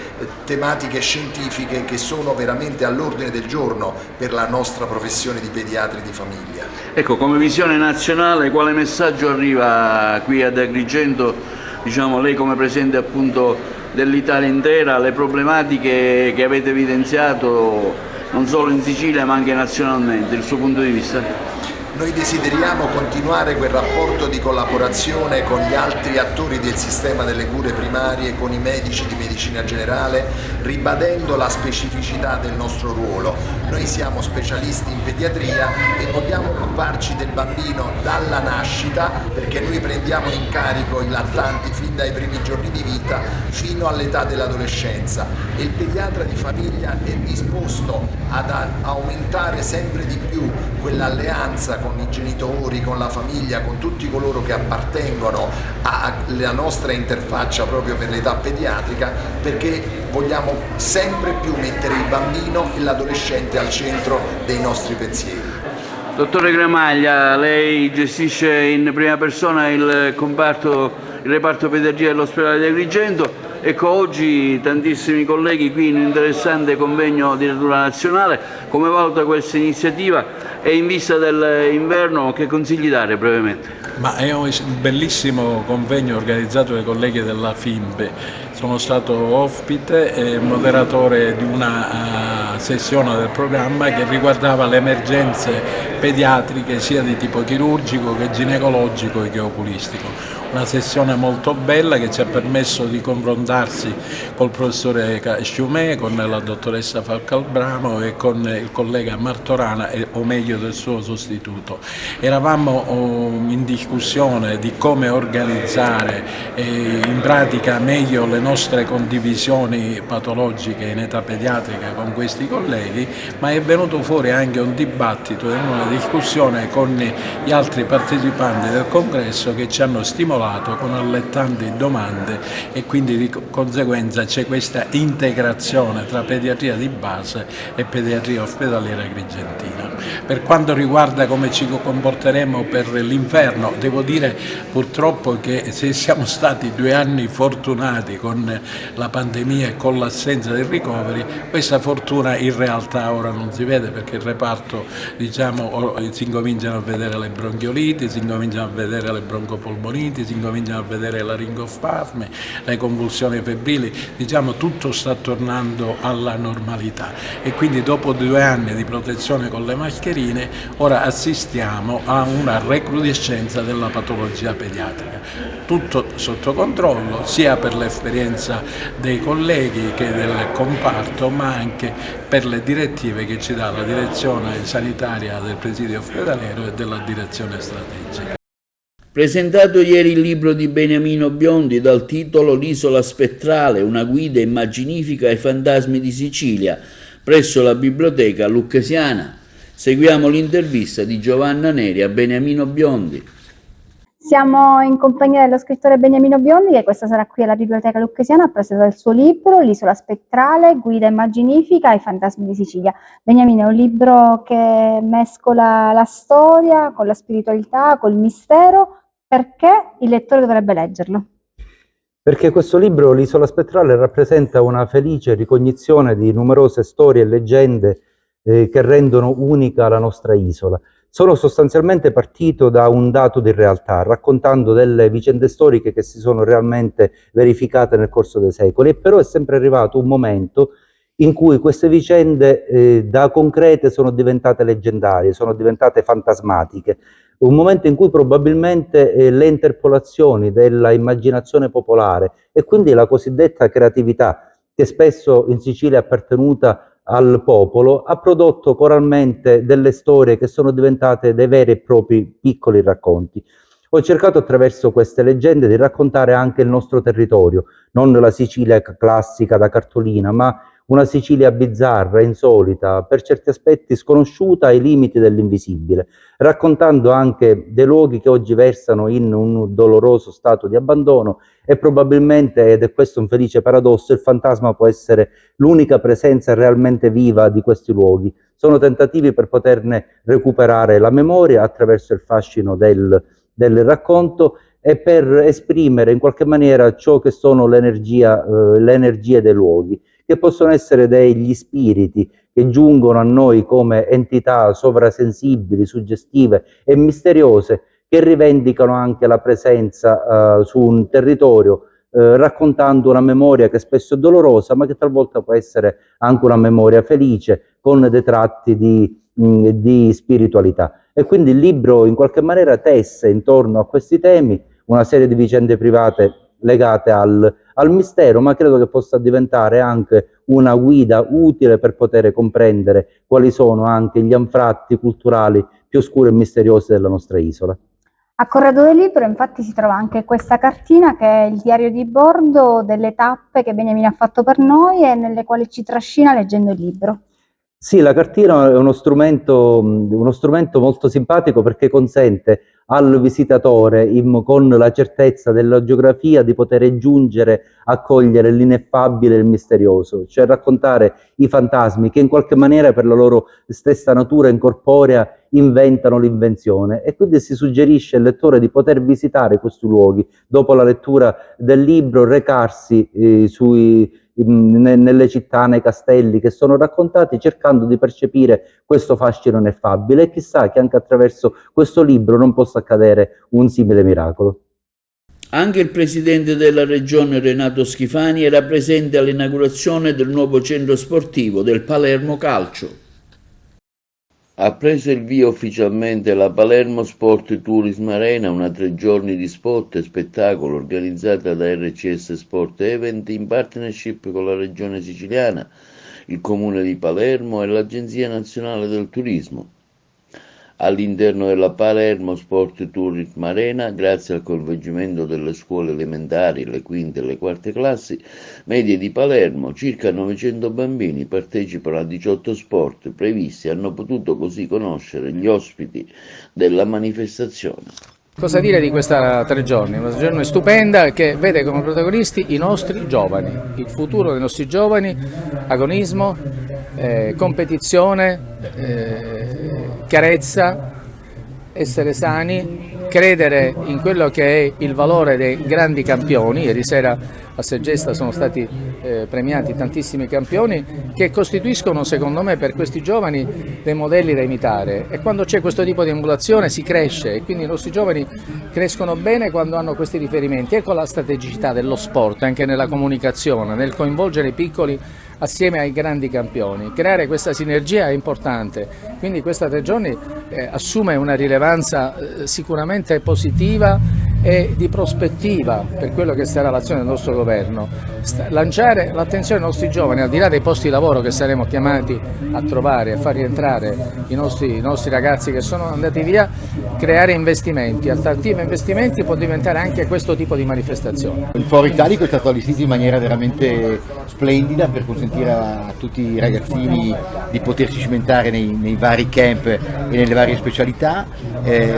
S21: tematiche scientifiche che sono veramente all'ordine del giorno per la nostra professione di pediatri di famiglia.
S1: Ecco, come visione nazionale quale messaggio arriva qui ad Agrigento, lei come Presidente appunto dell'Italia intera, le problematiche che avete evidenziato non solo in Sicilia ma anche nazionalmente, il suo punto di vista?
S21: Noi desideriamo continuare quel rapporto di collaborazione con gli altri attori del sistema delle cure primarie, con i medici di medicina generale, ribadendo la specificità del nostro ruolo. Noi siamo specialisti in pediatria e vogliamo occuparci del bambino dalla nascita, perché noi prendiamo in carico i lattanti fin dai primi giorni di vita fino all'età dell'adolescenza, e il pediatra di famiglia è disposto ad aumentare sempre di più quell'alleanza con i genitori, con la famiglia, con tutti coloro che appartengono alla nostra interfaccia proprio per l'età pediatrica, perché vogliamo sempre più mettere il bambino e l'adolescente al centro dei nostri pensieri.
S1: Dottore Gramaglia, lei gestisce in prima persona il reparto pediatria dell'ospedale di Agrigento. Ecco, oggi tantissimi colleghi qui in un interessante convegno di natura nazionale. Come valuta questa iniziativa e in vista dell'inverno che consigli dare brevemente?
S22: Ma è un bellissimo convegno organizzato dai colleghi della FIMB. Sono stato ospite e moderatore di una sessione del programma che riguardava le emergenze pediatriche sia di tipo chirurgico che ginecologico che oculistico. Una sessione molto bella che ci ha permesso di confrontarsi col professore Sciumè, con la dottoressa Falcalbramo e con il collega Martorana, o meglio del suo sostituto. Eravamo in discussione di come organizzare in pratica meglio le nostre condivisioni patologiche in età pediatrica con questi colleghi, ma è venuto fuori anche un dibattito e una discussione con gli altri partecipanti del congresso che ci hanno stimolato con allettanti domande, e quindi di conseguenza c'è questa integrazione tra pediatria di base e pediatria ospedaliera agrigentina. Per quanto riguarda come ci comporteremo per l'inverno, devo dire purtroppo che se siamo stati 2 anni fortunati con la pandemia e con l'assenza del ricoveri, questa fortuna in realtà ora non si vede, perché il reparto, diciamo, si incominciano a vedere le bronchioliti, si incominciano a vedere le broncopolmoniti, si incominciano a vedere la ringospasmi, le convulsioni febbrili, diciamo tutto sta tornando alla normalità, e quindi dopo 2 anni di protezione con le mascherine ora assistiamo a una recrudescenza della patologia pediatrica. Tutto sotto controllo sia per l'esperienza dei colleghi che del comparto, ma anche per le direttive che ci dà la direzione sanitaria del presidio ospedaliero e della direzione strategica.
S1: Presentato ieri il libro di Beniamino Biondi dal titolo L'isola spettrale, una guida immaginifica ai fantasmi di Sicilia, presso la biblioteca lucchesiana. Seguiamo l'intervista di Giovanna Neri a Beniamino Biondi.
S2: Siamo in compagnia dello scrittore Beniamino Biondi, che questa sera qui alla Biblioteca Lucchesiana a presentare il suo libro L'isola spettrale, guida immaginifica ai fantasmi di Sicilia. Beniamino, è un libro che mescola la storia con la spiritualità, col mistero. Perché il lettore dovrebbe leggerlo?
S3: Perché questo libro, L'isola spettrale, rappresenta una felice ricognizione di numerose storie e leggende che rendono unica la nostra isola. Sono sostanzialmente partito da un dato di realtà, raccontando delle vicende storiche che si sono realmente verificate nel corso dei secoli, e però è sempre arrivato un momento in cui queste vicende da concrete sono diventate leggendarie, sono diventate fantasmatiche. Un momento in cui probabilmente le interpolazioni della immaginazione popolare e quindi la cosiddetta creatività, che spesso in Sicilia è appartenuta al popolo, ha prodotto coralmente delle storie che sono diventate dei veri e propri piccoli racconti. Ho cercato attraverso queste leggende di raccontare anche il nostro territorio, non la Sicilia classica da cartolina, ma una Sicilia bizzarra, insolita, per certi aspetti sconosciuta ai limiti dell'invisibile, raccontando anche dei luoghi che oggi versano in un doloroso stato di abbandono, e probabilmente, ed è questo un felice paradosso, il fantasma può essere l'unica presenza realmente viva di questi luoghi. Sono tentativi per poterne recuperare la memoria attraverso il fascino del racconto e per esprimere in qualche maniera ciò che sono le energie dei luoghi, che possono essere degli spiriti che giungono a noi come entità sovrasensibili, suggestive e misteriose, che rivendicano anche la presenza su un territorio, raccontando una memoria che spesso è dolorosa, ma che talvolta può essere anche una memoria felice, con dei tratti di spiritualità. E quindi il libro in qualche maniera tesse intorno a questi temi una serie di vicende private legate al mistero, ma credo che possa diventare anche una guida utile per poter comprendere quali sono anche gli anfratti culturali più oscuri e misteriosi della nostra isola.
S2: A corredo del libro infatti si trova anche questa cartina, che è il diario di bordo delle tappe che Beniamino ha fatto per noi e nelle quali ci trascina leggendo il libro.
S3: Sì, la cartina è uno strumento molto simpatico, perché consente al visitatore, con la certezza della geografia, di poter giungere a cogliere l'ineffabile e il misterioso, cioè raccontare i fantasmi che in qualche maniera per la loro stessa natura incorporea inventano l'invenzione, e quindi si suggerisce al lettore di poter visitare questi luoghi, dopo la lettura del libro recarsi nelle città, nei castelli che sono raccontati, cercando di percepire questo fascino ineffabile, e chissà che anche attraverso questo libro non possa accadere un simile miracolo.
S1: Anche il presidente della regione Renato Schifani era presente all'inaugurazione del nuovo centro sportivo del Palermo Calcio. Ha preso il via ufficialmente la Palermo Sport Tourism Arena, una 3 giorni di sport e spettacolo organizzata da RCS Sport Event in partnership con la Regione Siciliana, il Comune di Palermo e l'Agenzia Nazionale del Turismo. all'interno della Palermo Sport Tourism Arena, grazie al coinvolgimento delle scuole elementari, le quinte e le quarte classi medie di Palermo. Circa 900 bambini partecipano a 18 sport previsti e hanno potuto così conoscere gli ospiti della manifestazione.
S11: Cosa dire di questa 3 giorni? Una 3 giorni stupenda che vede come protagonisti i nostri giovani, il futuro dei nostri giovani, agonismo, competizione, chiarezza, essere sani, credere in quello che è il valore dei grandi campioni. Ieri sera a Segesta sono stati premiati tantissimi campioni che costituiscono, secondo me, per questi giovani dei modelli da imitare, e quando c'è questo tipo di emulazione si cresce, e quindi i nostri giovani crescono bene quando hanno questi riferimenti. Ecco la strategicità dello sport anche nella comunicazione, nel coinvolgere i piccoli assieme ai grandi campioni. Creare questa sinergia è importante, quindi questa 3 giorni assume una rilevanza sicuramente positiva e di prospettiva per quello che sarà l'azione del nostro governo. Lanciare l'attenzione ai nostri giovani, al di là dei posti di lavoro che saremo chiamati a trovare, a far rientrare i nostri ragazzi che sono andati via, creare investimenti. Alternativa investimenti può diventare anche questo tipo di manifestazione.
S4: Il Foro Italico è stato allestito in maniera veramente splendida per consentire a tutti i ragazzini di potersi cimentare nei vari camp e nelle varie specialità.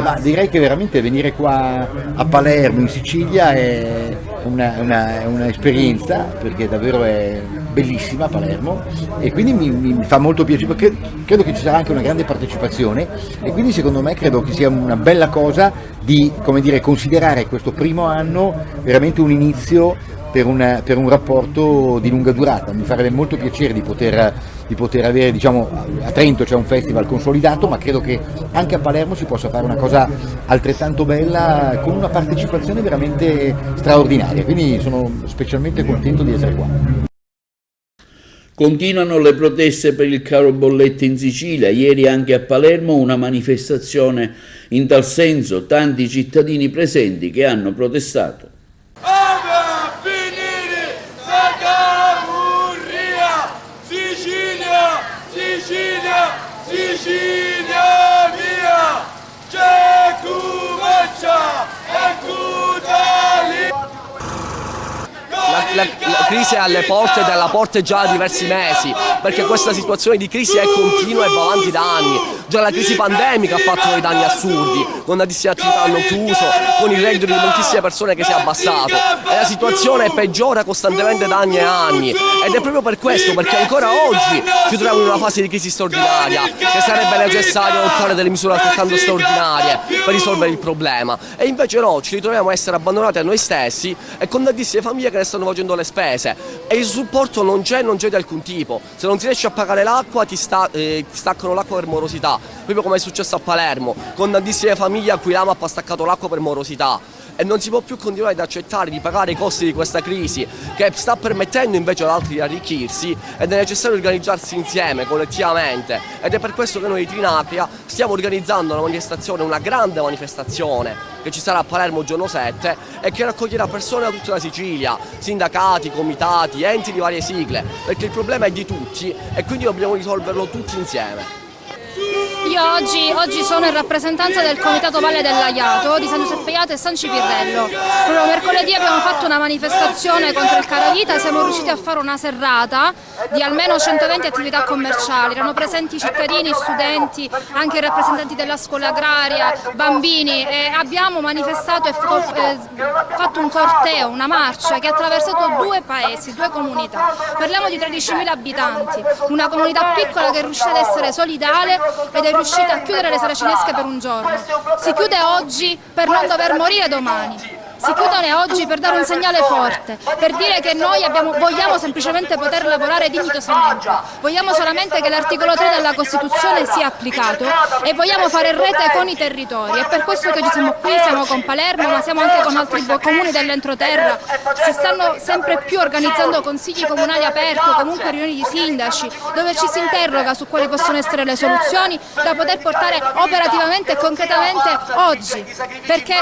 S4: Ma direi che veramente venire qua a Palermo in Sicilia è un'esperienza, perché davvero è bellissima Palermo, e quindi mi fa molto piacere, perché credo che ci sarà anche una grande partecipazione, e quindi secondo me credo che sia una bella cosa di, come dire, considerare questo primo anno veramente un inizio per un rapporto di lunga durata. Mi farebbe molto piacere di poter avere, diciamo, a Trento c'è un festival consolidato, ma credo che anche a Palermo si possa fare una cosa altrettanto bella con una partecipazione veramente straordinaria, quindi sono specialmente contento di essere qua.
S1: Continuano le proteste per il caro bollette in Sicilia, ieri anche a Palermo una manifestazione in tal senso, tanti cittadini presenti che hanno protestato.
S5: Sicilia mia, c'è Cumaccia e Cutali.
S23: La crisi è alle porte, dalla porta già da diversi mesi, perché questa situazione di crisi è continua e va avanti da anni. Già la crisi pandemica ha fatto dei danni assurdi, con tantissime attività hanno chiuso, con il reddito di moltissime persone che si è abbassato, e la situazione peggiora costantemente da anni e anni, ed è proprio per questo, perché ancora oggi ci troviamo in una fase di crisi straordinaria, che sarebbe necessario adottare delle misure altrettanto straordinarie per risolvere il problema, e invece no, ci ritroviamo a essere abbandonati a noi stessi e con tantissime famiglie che ne stanno facendo le spese, e il supporto non c'è di alcun tipo. Se non si riesce a pagare l'acqua ti staccano l'acqua per morosità, proprio come è successo a Palermo, con tantissime famiglie a cui l'AMAP ha staccato l'acqua per morosità. E non si può più continuare ad accettare di pagare i costi di questa crisi, che sta permettendo invece ad altri di arricchirsi, ed è necessario organizzarsi insieme, collettivamente, ed è per questo che noi di Trinacria stiamo organizzando una manifestazione, una grande manifestazione, che ci sarà a Palermo il giorno 7 e che raccoglierà persone da tutta la Sicilia, sindacati, comitati, enti di varie sigle, perché il problema è di tutti e quindi dobbiamo risolverlo tutti insieme.
S24: Io oggi sono in rappresentanza del Comitato Valle dell'Aiato di San Giuseppe Iato e San Cipirrello. Proprio mercoledì abbiamo fatto una manifestazione contro il caravita, siamo riusciti a fare una serrata di almeno 120 attività commerciali, erano presenti cittadini, studenti, anche i rappresentanti della scuola agraria, bambini, e abbiamo manifestato e fatto un corteo, una marcia che ha attraversato 2 paesi, 2 comunità. Parliamo di 13.000 abitanti, una comunità piccola che è riuscita ad essere solidale ed è riuscita a chiudere le saracinesche per un giorno. Si chiude oggi per non dover morire domani. Si chiudono oggi per dare un segnale forte, per dire che noi vogliamo semplicemente poter lavorare dignitosamente, vogliamo solamente che l'articolo 3 della Costituzione sia applicato e vogliamo fare rete con i territori. È per questo che oggi siamo qui, siamo con Palermo, ma siamo anche con altri comuni dell'entroterra. Si stanno sempre più organizzando consigli comunali aperti, comunque riunioni di sindaci, dove ci si interroga su quali possono essere le soluzioni da poter portare operativamente e concretamente oggi, perché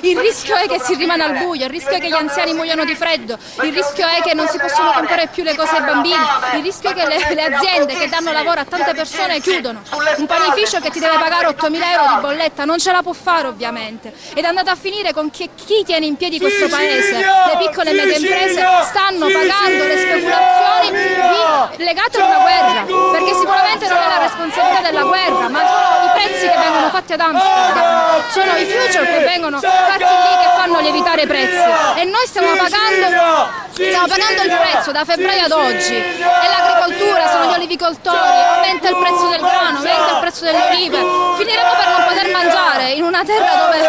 S24: il rischio è che si rimane al buio, il rischio è che gli anziani muoiano di freddo, il rischio è che non si possono comprare più le cose ai bambini, il rischio è che le aziende che danno lavoro a tante persone chiudono. Un panificio che ti deve pagare 8.000 euro di bolletta non ce la può fare ovviamente, ed è andata a finire con chi tiene in piedi questo paese. Le piccole e medie imprese stanno pagando le speculazioni legate a una guerra, perché sicuramente non è la responsabilità della guerra, ma sono i prezzi che vengono fatti ad Amsterdam, sono i future che vengono fatti lì che fanno lievitare i prezzi, e noi stiamo pagando il prezzo da febbraio ad oggi. È l'agricoltura, sono gli olivicoltori, aumenta il prezzo del grano, aumenta il prezzo delle olive, finiremo per non poter mangiare in una terra dove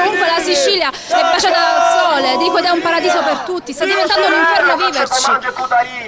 S24: comunque la Sicilia è baciata dal sole, dico, ed è un paradiso per tutti, sta diventando un inferno viverci.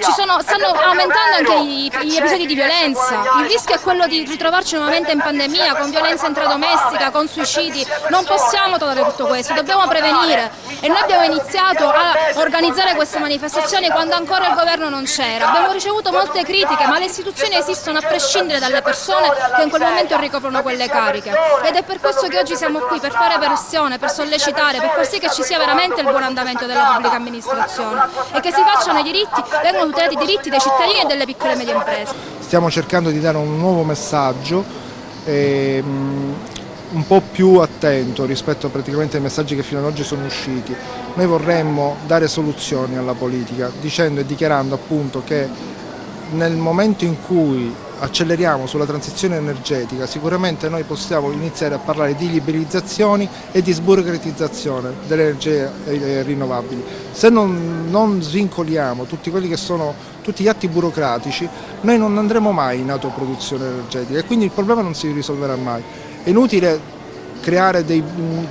S24: Stanno aumentando anche gli episodi di violenza, il rischio è quello di ritrovarci nuovamente in pandemia, con violenza intradomestica, con suicidi. Non possiamo tollerare tutto questo, dobbiamo prevenire, e noi abbiamo iniziato a organizzare queste manifestazioni quando ancora il governo non c'era. Abbiamo ricevuto molte critiche, ma le istituzioni esistono a prescindere dalle persone che in quel momento ricoprono quelle cariche, ed è per questo che oggi siamo qui, per fare pressione, per sollecitare, per far sì che ci sia veramente il buon andamento della pubblica amministrazione e che si facciano i diritti, vengano tutelati i diritti dei cittadini e delle piccole e medie imprese.
S6: Stiamo cercando di dare un nuovo messaggio un po' più attento rispetto praticamente ai messaggi che fino ad oggi sono usciti. Noi vorremmo dare soluzioni alla politica, dicendo e dichiarando appunto che nel momento in cui acceleriamo sulla transizione energetica, sicuramente noi possiamo iniziare a parlare di liberalizzazioni e di sburocratizzazione delle energie rinnovabili. Se non svincoliamo tutti quelli che sono tutti gli atti burocratici, noi non andremo mai in autoproduzione energetica, e quindi il problema non si risolverà mai. È inutile creare dei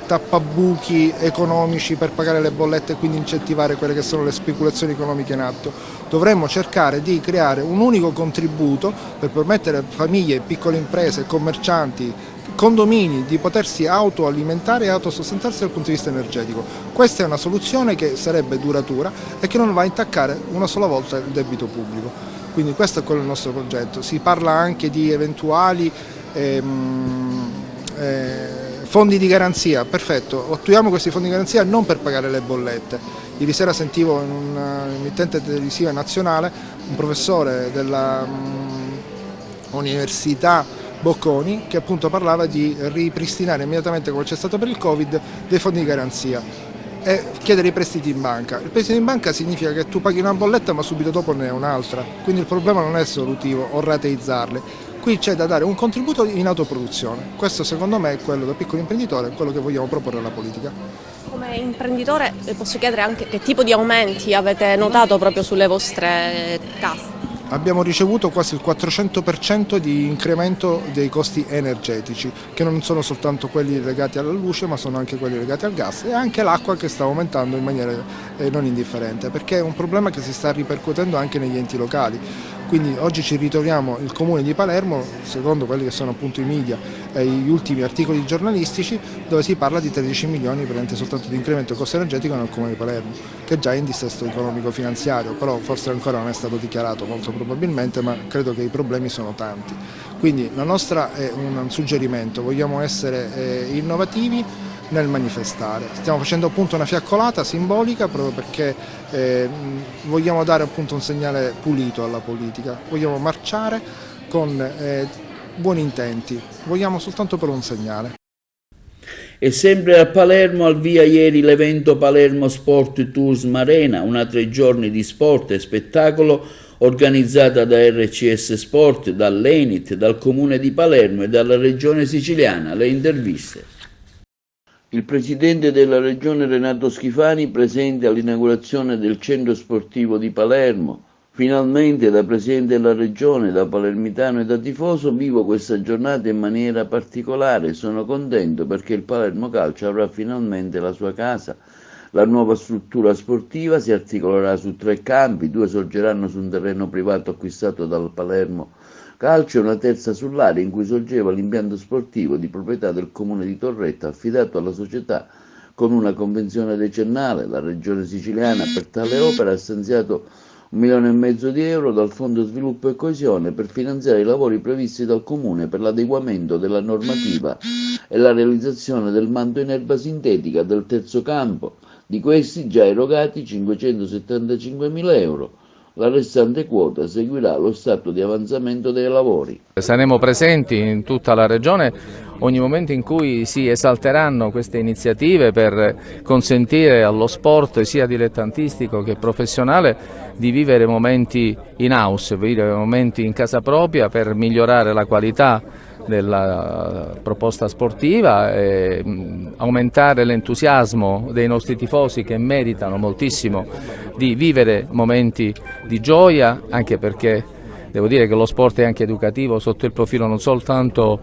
S6: tappabuchi economici per pagare le bollette e quindi incentivare quelle che sono le speculazioni economiche in atto. Dovremmo cercare di creare un unico contributo per permettere a famiglie, piccole imprese, commercianti, condomini di potersi autoalimentare e autosostentarsi dal punto di vista energetico. Questa è una soluzione che sarebbe duratura e che non va a intaccare una sola volta il debito pubblico. Quindi questo è quello il nostro progetto. Si parla anche di eventuali fondi di garanzia. Perfetto, attuiamo questi fondi di garanzia non per pagare le bollette. Ieri sera sentivo in un'emittente televisiva nazionale un professore della Università Bocconi che appunto parlava di ripristinare immediatamente, come c'è stato per il Covid, dei fondi di garanzia e chiedere i prestiti in banca. Il prestito in banca significa che tu paghi una bolletta ma subito dopo ne hai un'altra, quindi il problema non è solutivo o rateizzarle. Qui c'è da dare un contributo in autoproduzione. Questo secondo me è quello da piccolo imprenditore, quello che vogliamo proporre alla politica.
S7: Come imprenditore posso chiedere anche che tipo di aumenti avete notato proprio sulle vostre casse?
S6: Abbiamo ricevuto quasi il 400% di incremento dei costi energetici, che non sono soltanto quelli legati alla luce, ma sono anche quelli legati al gas, e anche l'acqua che sta aumentando in maniera non indifferente, perché è un problema che si sta ripercuotendo anche negli enti locali. Quindi oggi ci ritroviamo il Comune di Palermo, secondo quelli che sono appunto i media e gli ultimi articoli giornalistici, dove si parla di 13 milioni soltanto di incremento del costo energetico nel Comune di Palermo, che già è in dissesto economico-finanziario, però forse ancora non è stato dichiarato molto probabilmente, ma credo che i problemi sono tanti. Quindi la nostra è un suggerimento, vogliamo essere innovativi nel manifestare. Stiamo facendo appunto una fiaccolata simbolica proprio perché vogliamo dare appunto un segnale pulito alla politica, vogliamo marciare con buoni intenti, vogliamo soltanto per un segnale.
S1: E sempre a Palermo al via ieri l'evento Palermo Sport Tourism Arena, una 3 giorni di sport e spettacolo organizzata da RCS Sport, dall'Enit, dal Comune di Palermo e dalla Regione Siciliana. Le interviste. Il presidente della Regione Renato Schifani presente all'inaugurazione del centro sportivo di Palermo. Finalmente, da presidente della Regione, da palermitano e da tifoso, vivo questa giornata in maniera particolare. Sono contento perché il Palermo Calcio avrà finalmente la sua casa. La nuova struttura sportiva si articolerà su 3 campi, 2 sorgeranno su un terreno privato acquistato dal Palermo Calcio e una terza sull'area in cui sorgeva l'impianto sportivo di proprietà del Comune di Torretta, affidato alla società con una convenzione decennale. La Regione Siciliana per tale opera ha stanziato 1,5 milioni di euro dal Fondo Sviluppo e Coesione per finanziare i lavori previsti dal Comune per l'adeguamento della normativa e la realizzazione del manto in erba sintetica del terzo campo. Di questi già erogati 575.000 euro. La restante quota seguirà lo stato di avanzamento dei lavori.
S8: Saremo presenti in tutta la regione ogni momento in cui si esalteranno queste iniziative per consentire allo sport sia dilettantistico che professionale di vivere momenti in house, vivere momenti in casa propria per migliorare la qualità della proposta sportiva e aumentare l'entusiasmo dei nostri tifosi che meritano moltissimo di vivere momenti di gioia, anche perché devo dire che lo sport è anche educativo sotto il profilo non soltanto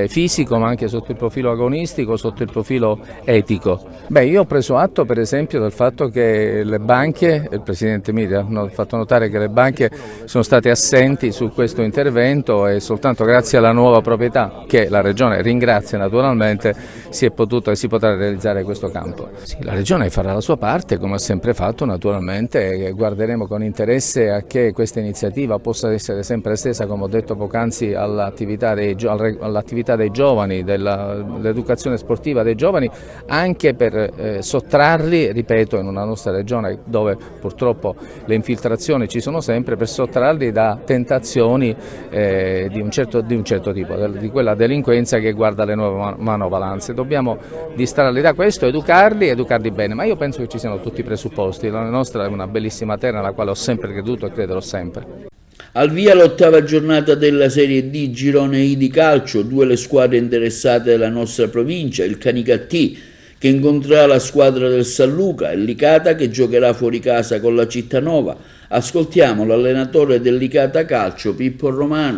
S8: fisico ma anche sotto il profilo agonistico, sotto il profilo etico. Io ho preso atto per esempio del fatto che le banche, il Presidente Miria ha fatto notare che le banche sono state assenti su questo intervento e soltanto grazie alla nuova proprietà, che la Regione ringrazia naturalmente, si potrà realizzare questo campo. Sì, la Regione farà la sua parte come ha sempre fatto naturalmente e guarderemo con interesse a che questa iniziativa possa essere sempre estesa, come ho detto poc'anzi, all'attività dei giovani, dell'educazione sportiva dei giovani, anche per sottrarli, ripeto, in una nostra regione dove purtroppo le infiltrazioni ci sono sempre, per sottrarli da tentazioni di un certo tipo, di quella delinquenza che guarda le nuove manovalanze. Dobbiamo distrarli da questo, educarli bene, ma io penso che ci siano tutti i presupposti. La nostra è una bellissima terra nella quale ho sempre creduto e crederò sempre.
S1: Al via l'8ª giornata della Serie D Girone I di calcio, 2 le squadre interessate della nostra provincia, il Canicattì che incontrerà la squadra del San Luca e l'Licata che giocherà fuori casa con la Cittanova. Ascoltiamo l'allenatore del Licata Calcio, Pippo Romano.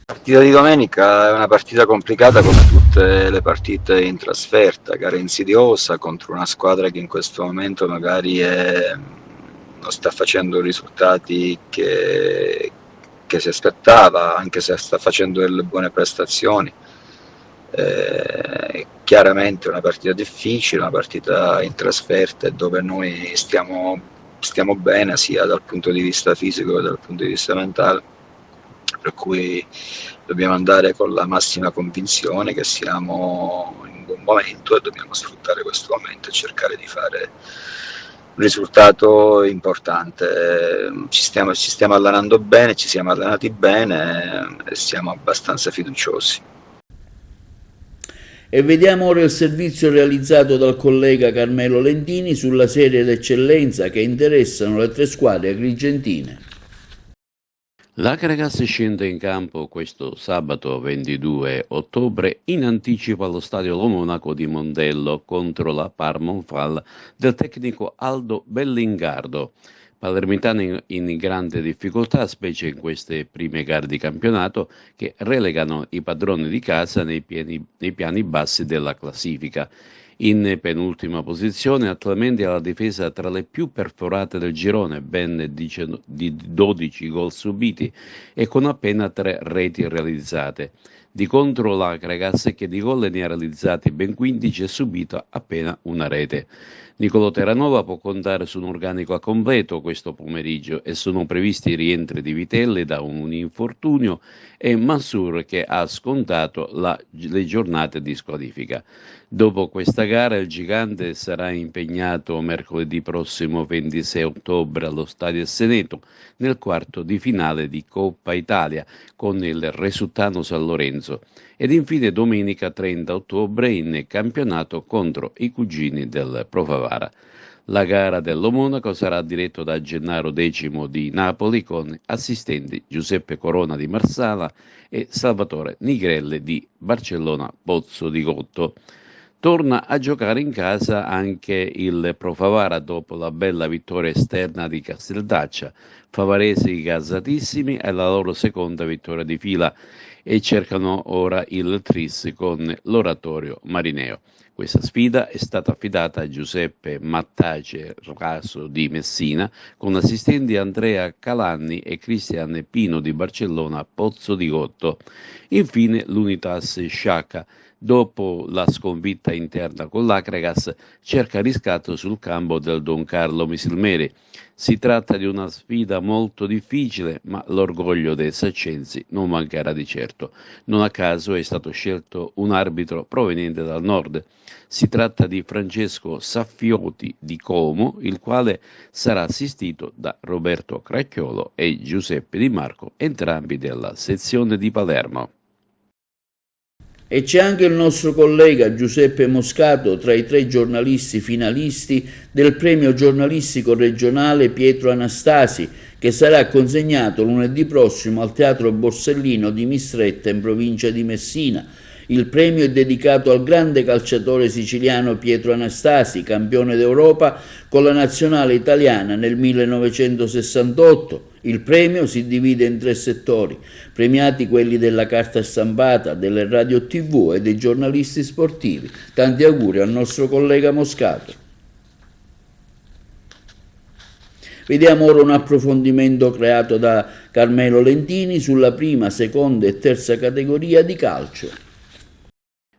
S10: La partita di domenica è una partita complicata come tutte le partite in trasferta, gara insidiosa contro una squadra che in questo momento magari non sta facendo risultati che si aspettava, anche se sta facendo delle buone prestazioni. Chiaramente è una partita difficile, una partita in trasferta dove noi stiamo bene sia dal punto di vista fisico che dal punto di vista mentale, per cui dobbiamo andare con la massima convinzione che siamo in un buon momento e dobbiamo sfruttare questo momento e cercare di fare un risultato importante. Ci stiamo allenando bene, ci siamo allenati bene e siamo abbastanza fiduciosi.
S1: E vediamo ora il servizio realizzato dal collega Carmelo Lentini sulla serie d'eccellenza che interessano le 3 squadre agrigentine.
S12: La Caracas scende in campo questo sabato 22 ottobre in anticipo allo stadio Lo Monaco di Mondello contro la Parmonfal del tecnico Aldo Bellingardo. Palermitani in grande difficoltà, specie in queste prime gare di campionato che relegano i padroni di casa nei piani bassi della classifica. In penultima posizione attualmente ha la difesa tra le più perforate del girone, ben di 12 gol subiti e con appena 3 reti realizzate. Di contro la Caracas che di gol ne ha realizzati ben 15 e subito appena una rete. Nicolò Terranova può contare su un organico a completo questo pomeriggio e sono previsti i rientri di Vitelle da un infortunio e Mansur che ha scontato le giornate di squalifica. Dopo questa gara il gigante sarà impegnato mercoledì prossimo 26 ottobre allo Stadio Seneto nel quarto di finale di Coppa Italia con il Resuttano San Lorenzo ed infine domenica 30 ottobre in campionato contro i cugini del Pro Favara. La gara dello Monaco sarà diretta da Gennaro X di Napoli con assistenti Giuseppe Corona di Marsala e Salvatore Nigrelle di Barcellona Pozzo di Gotto. Torna a giocare in casa anche il Pro Favara dopo la bella vittoria esterna di Casteldaccia. Favaresi gasatissimi è la loro seconda vittoria di fila e cercano ora il tris con l'Oratorio Marineo. Questa sfida è stata affidata a Giuseppe Mattace Raso di Messina con assistenti Andrea Calanni e Cristian Pino di Barcellona Pozzo di Gotto. Infine l'Unitas Sciacca dopo la sconfitta interna con l'Akragas, cerca riscatto sul campo del Don Carlo Misilmeri. Si tratta di una sfida molto difficile, ma l'orgoglio dei saccensi non mancherà di certo. Non a caso è stato scelto un arbitro proveniente dal nord. Si tratta di Francesco Saffioti di Como, il quale sarà assistito da Roberto Cracchiolo e Giuseppe Di Marco, entrambi della sezione di Palermo.
S1: E c'è anche il nostro collega Giuseppe Moscato tra i 3 giornalisti finalisti del premio giornalistico regionale Pietro Anastasi, che sarà consegnato lunedì prossimo al Teatro Borsellino di Mistretta in provincia di Messina. Il premio è dedicato al grande calciatore siciliano Pietro Anastasi, campione d'Europa con la nazionale italiana nel 1968. Il premio si divide in 3 settori, premiati quelli della carta stampata, delle radio TV e dei giornalisti sportivi. Tanti auguri al nostro collega Moscato. Vediamo ora un approfondimento creato da Carmelo Lentini sulla prima, seconda e terza categoria di calcio.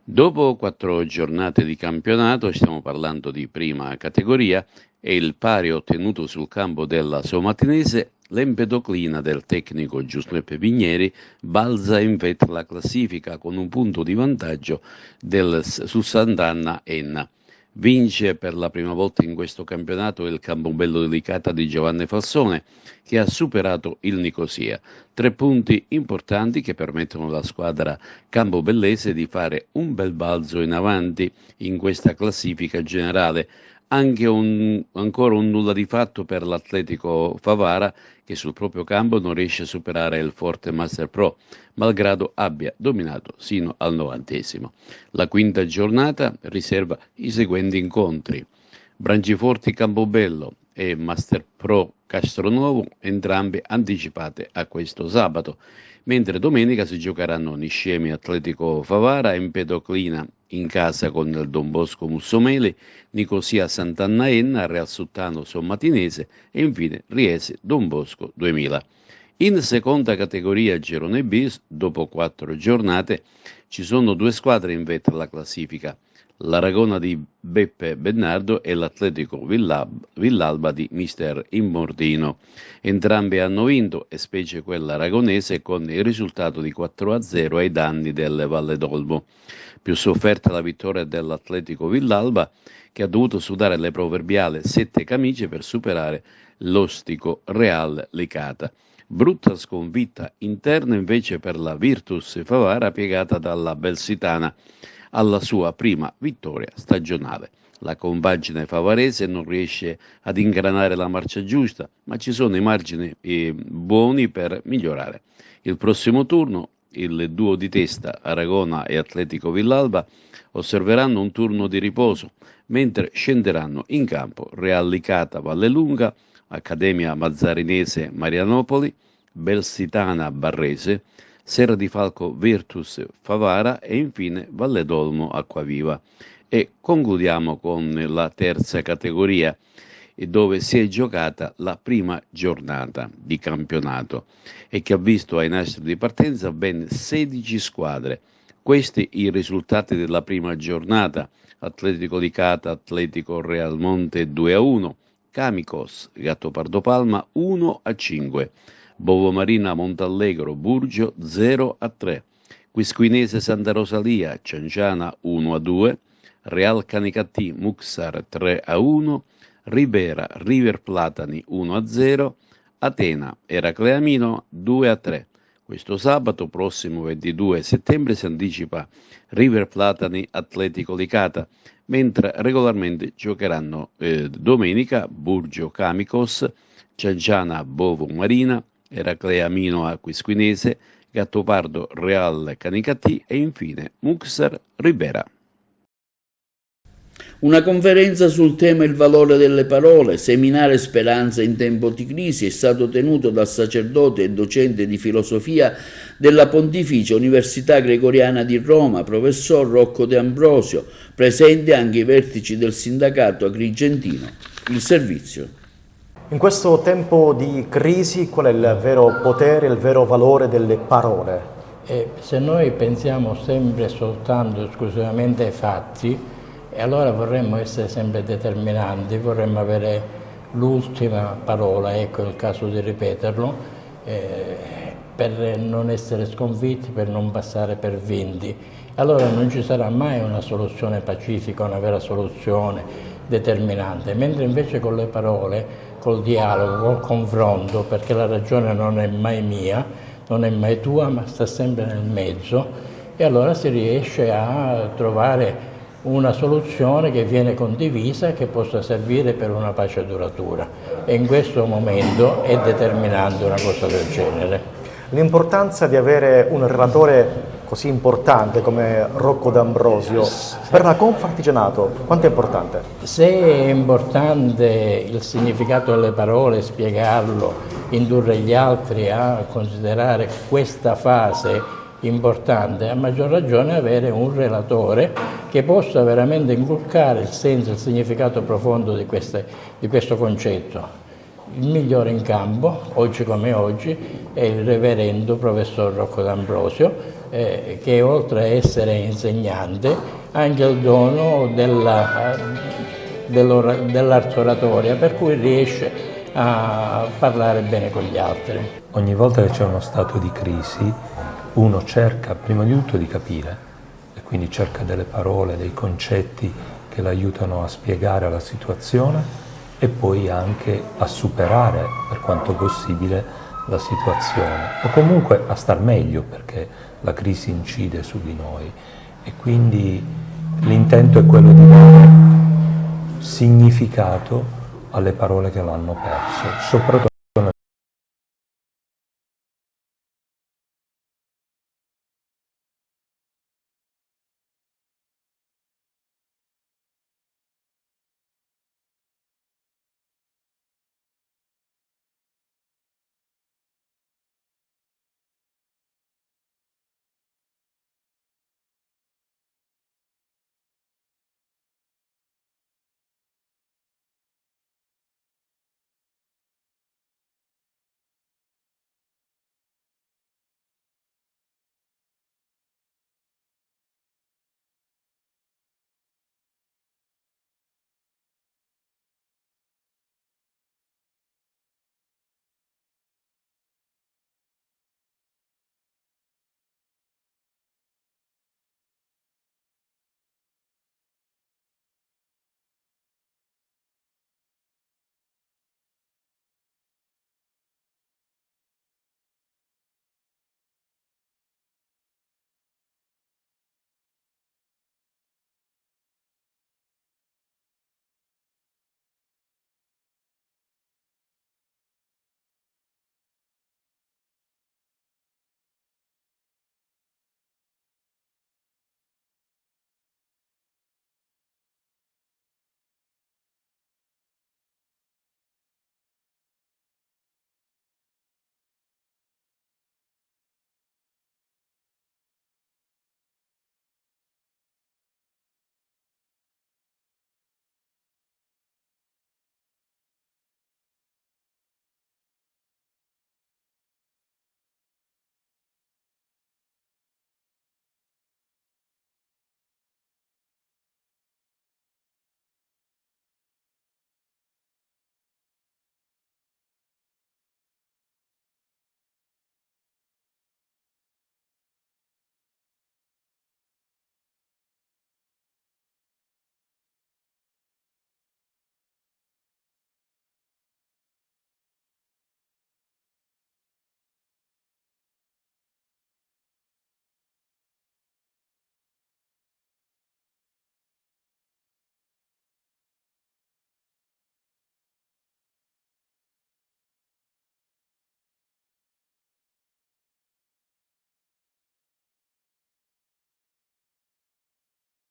S12: Dopo 4 giornate di campionato, stiamo parlando di prima categoria, e il pari ottenuto sul campo della Somatinese, l'Empedoclina del tecnico Giuseppe Pigneri balza in vetta alla classifica con un punto di vantaggio su Sant'Anna Enna. Vince per la prima volta in questo campionato il Campobello Delicata di Giovanni Falsone, che ha superato il Nicosia. 3 punti importanti che permettono alla squadra campobellese di fare un bel balzo in avanti in questa classifica generale. Anche ancora un nulla di fatto per l'Atletico Favara, che sul proprio campo non riesce a superare il forte Master Pro, malgrado abbia dominato sino al 90°. La quinta giornata riserva i seguenti incontri: Branciforti Campobello e Master Pro Castronuovo, entrambe anticipate a questo sabato, mentre domenica si giocheranno Niscemi Atletico Favara, Empedoclina in casa con il Don Bosco Mussomeli, Nicosia Sant'Anna Enna, Real Suttano Sommatinese e infine Riese Don Bosco 2000. In seconda categoria Girone B, dopo 4 giornate, ci sono 2 squadre in vetta alla classifica: l'Aragona di Beppe Bernardo e l'Atletico Villalba di Mister Immordino. Entrambe hanno vinto, e specie quella aragonese, con il risultato di 4-0 ai danni del Valle d'Olmo. Più sofferta la vittoria dell'Atletico Villalba, che ha dovuto sudare le proverbiali 7 camicie per superare l'ostico Real Licata. Brutta sconfitta interna invece per la Virtus Favara, piegata dalla Belsitana alla sua prima vittoria stagionale. La compagine favarese non riesce ad ingranare la marcia giusta, ma ci sono i margini buoni per migliorare. Il prossimo turno, il duo di testa Aragona e Atletico Villalba osserveranno un turno di riposo, mentre scenderanno in campo Real Licata Vallelunga, Accademia Mazzarinese Marianopoli, Belsitana Barrese, Serra di Falco Virtus Favara e infine Valle d'Olmo Acquaviva. E concludiamo con la terza categoria, dove si è giocata la prima giornata di campionato e che ha visto ai nastri di partenza ben 16 squadre. Questi i risultati della prima giornata: Atletico Licata, Atletico Realmonte 2-1, Camicos Gattopardo Palma 1-5, Bovo Marina Montallegro Burgio 0-3, Quisquinese Santa Rosalia Cianciana 1-2, Real Canicattì Muxar 3-1, Ribera River Platani 1-0, Atena Eracleamino 2-3. Questo sabato prossimo 22 settembre si anticipa River Platani Atletico Licata, mentre regolarmente giocheranno domenica Burgio Camicos, Cianciana Bovo Marina, Eracleamino Aquisquinese, Gattopardo Real Canicattì e infine Muxar Ribera.
S1: Una conferenza sul tema Il valore delle parole, seminare speranza in tempo di crisi, è stato tenuto dal sacerdote e docente di filosofia della Pontificia Università Gregoriana di Roma, professor Rocco De Ambrosio, presente anche i vertici del sindacato agrigentino. Il servizio.
S13: In questo tempo di crisi, qual è il vero potere, il vero valore delle parole? Se noi pensiamo sempre soltanto esclusivamente ai fatti, allora vorremmo essere sempre determinanti, vorremmo avere l'ultima parola, ecco è il caso di ripeterlo, per non essere sconfitti, per non passare per vinti. Allora non ci sarà mai una soluzione pacifica, una vera soluzione determinante, mentre invece con le parole, col dialogo, col confronto, perché la ragione non è mai mia, non è mai tua, ma sta sempre nel mezzo, e allora si riesce a trovare una soluzione che viene condivisa e che possa servire per una pace duratura. E in questo momento è determinante una cosa del genere.
S14: L'importanza di avere un relatore così importante come Rocco D'Ambrosio per la Confartigianato, quanto è importante?
S13: Se è importante il significato delle parole, spiegarlo, indurre gli altri a considerare questa fase importante, a maggior ragione avere un relatore che possa veramente inculcare il senso e il significato profondo di questo concetto. Il migliore in campo, oggi come oggi, è il reverendo professor Rocco D'Ambrosio, che oltre a essere insegnante ha anche il dono dell'arte oratoria, per cui riesce a parlare bene con gli altri.
S16: Ogni volta che c'è uno stato di crisi, uno cerca prima di tutto di capire e quindi cerca delle parole, dei concetti che l'aiutano a spiegare la situazione e poi anche a superare per quanto possibile la situazione o comunque a star meglio, perché la crisi incide su di noi e quindi l'intento è quello di dare significato alle parole che l'hanno perso, soprattutto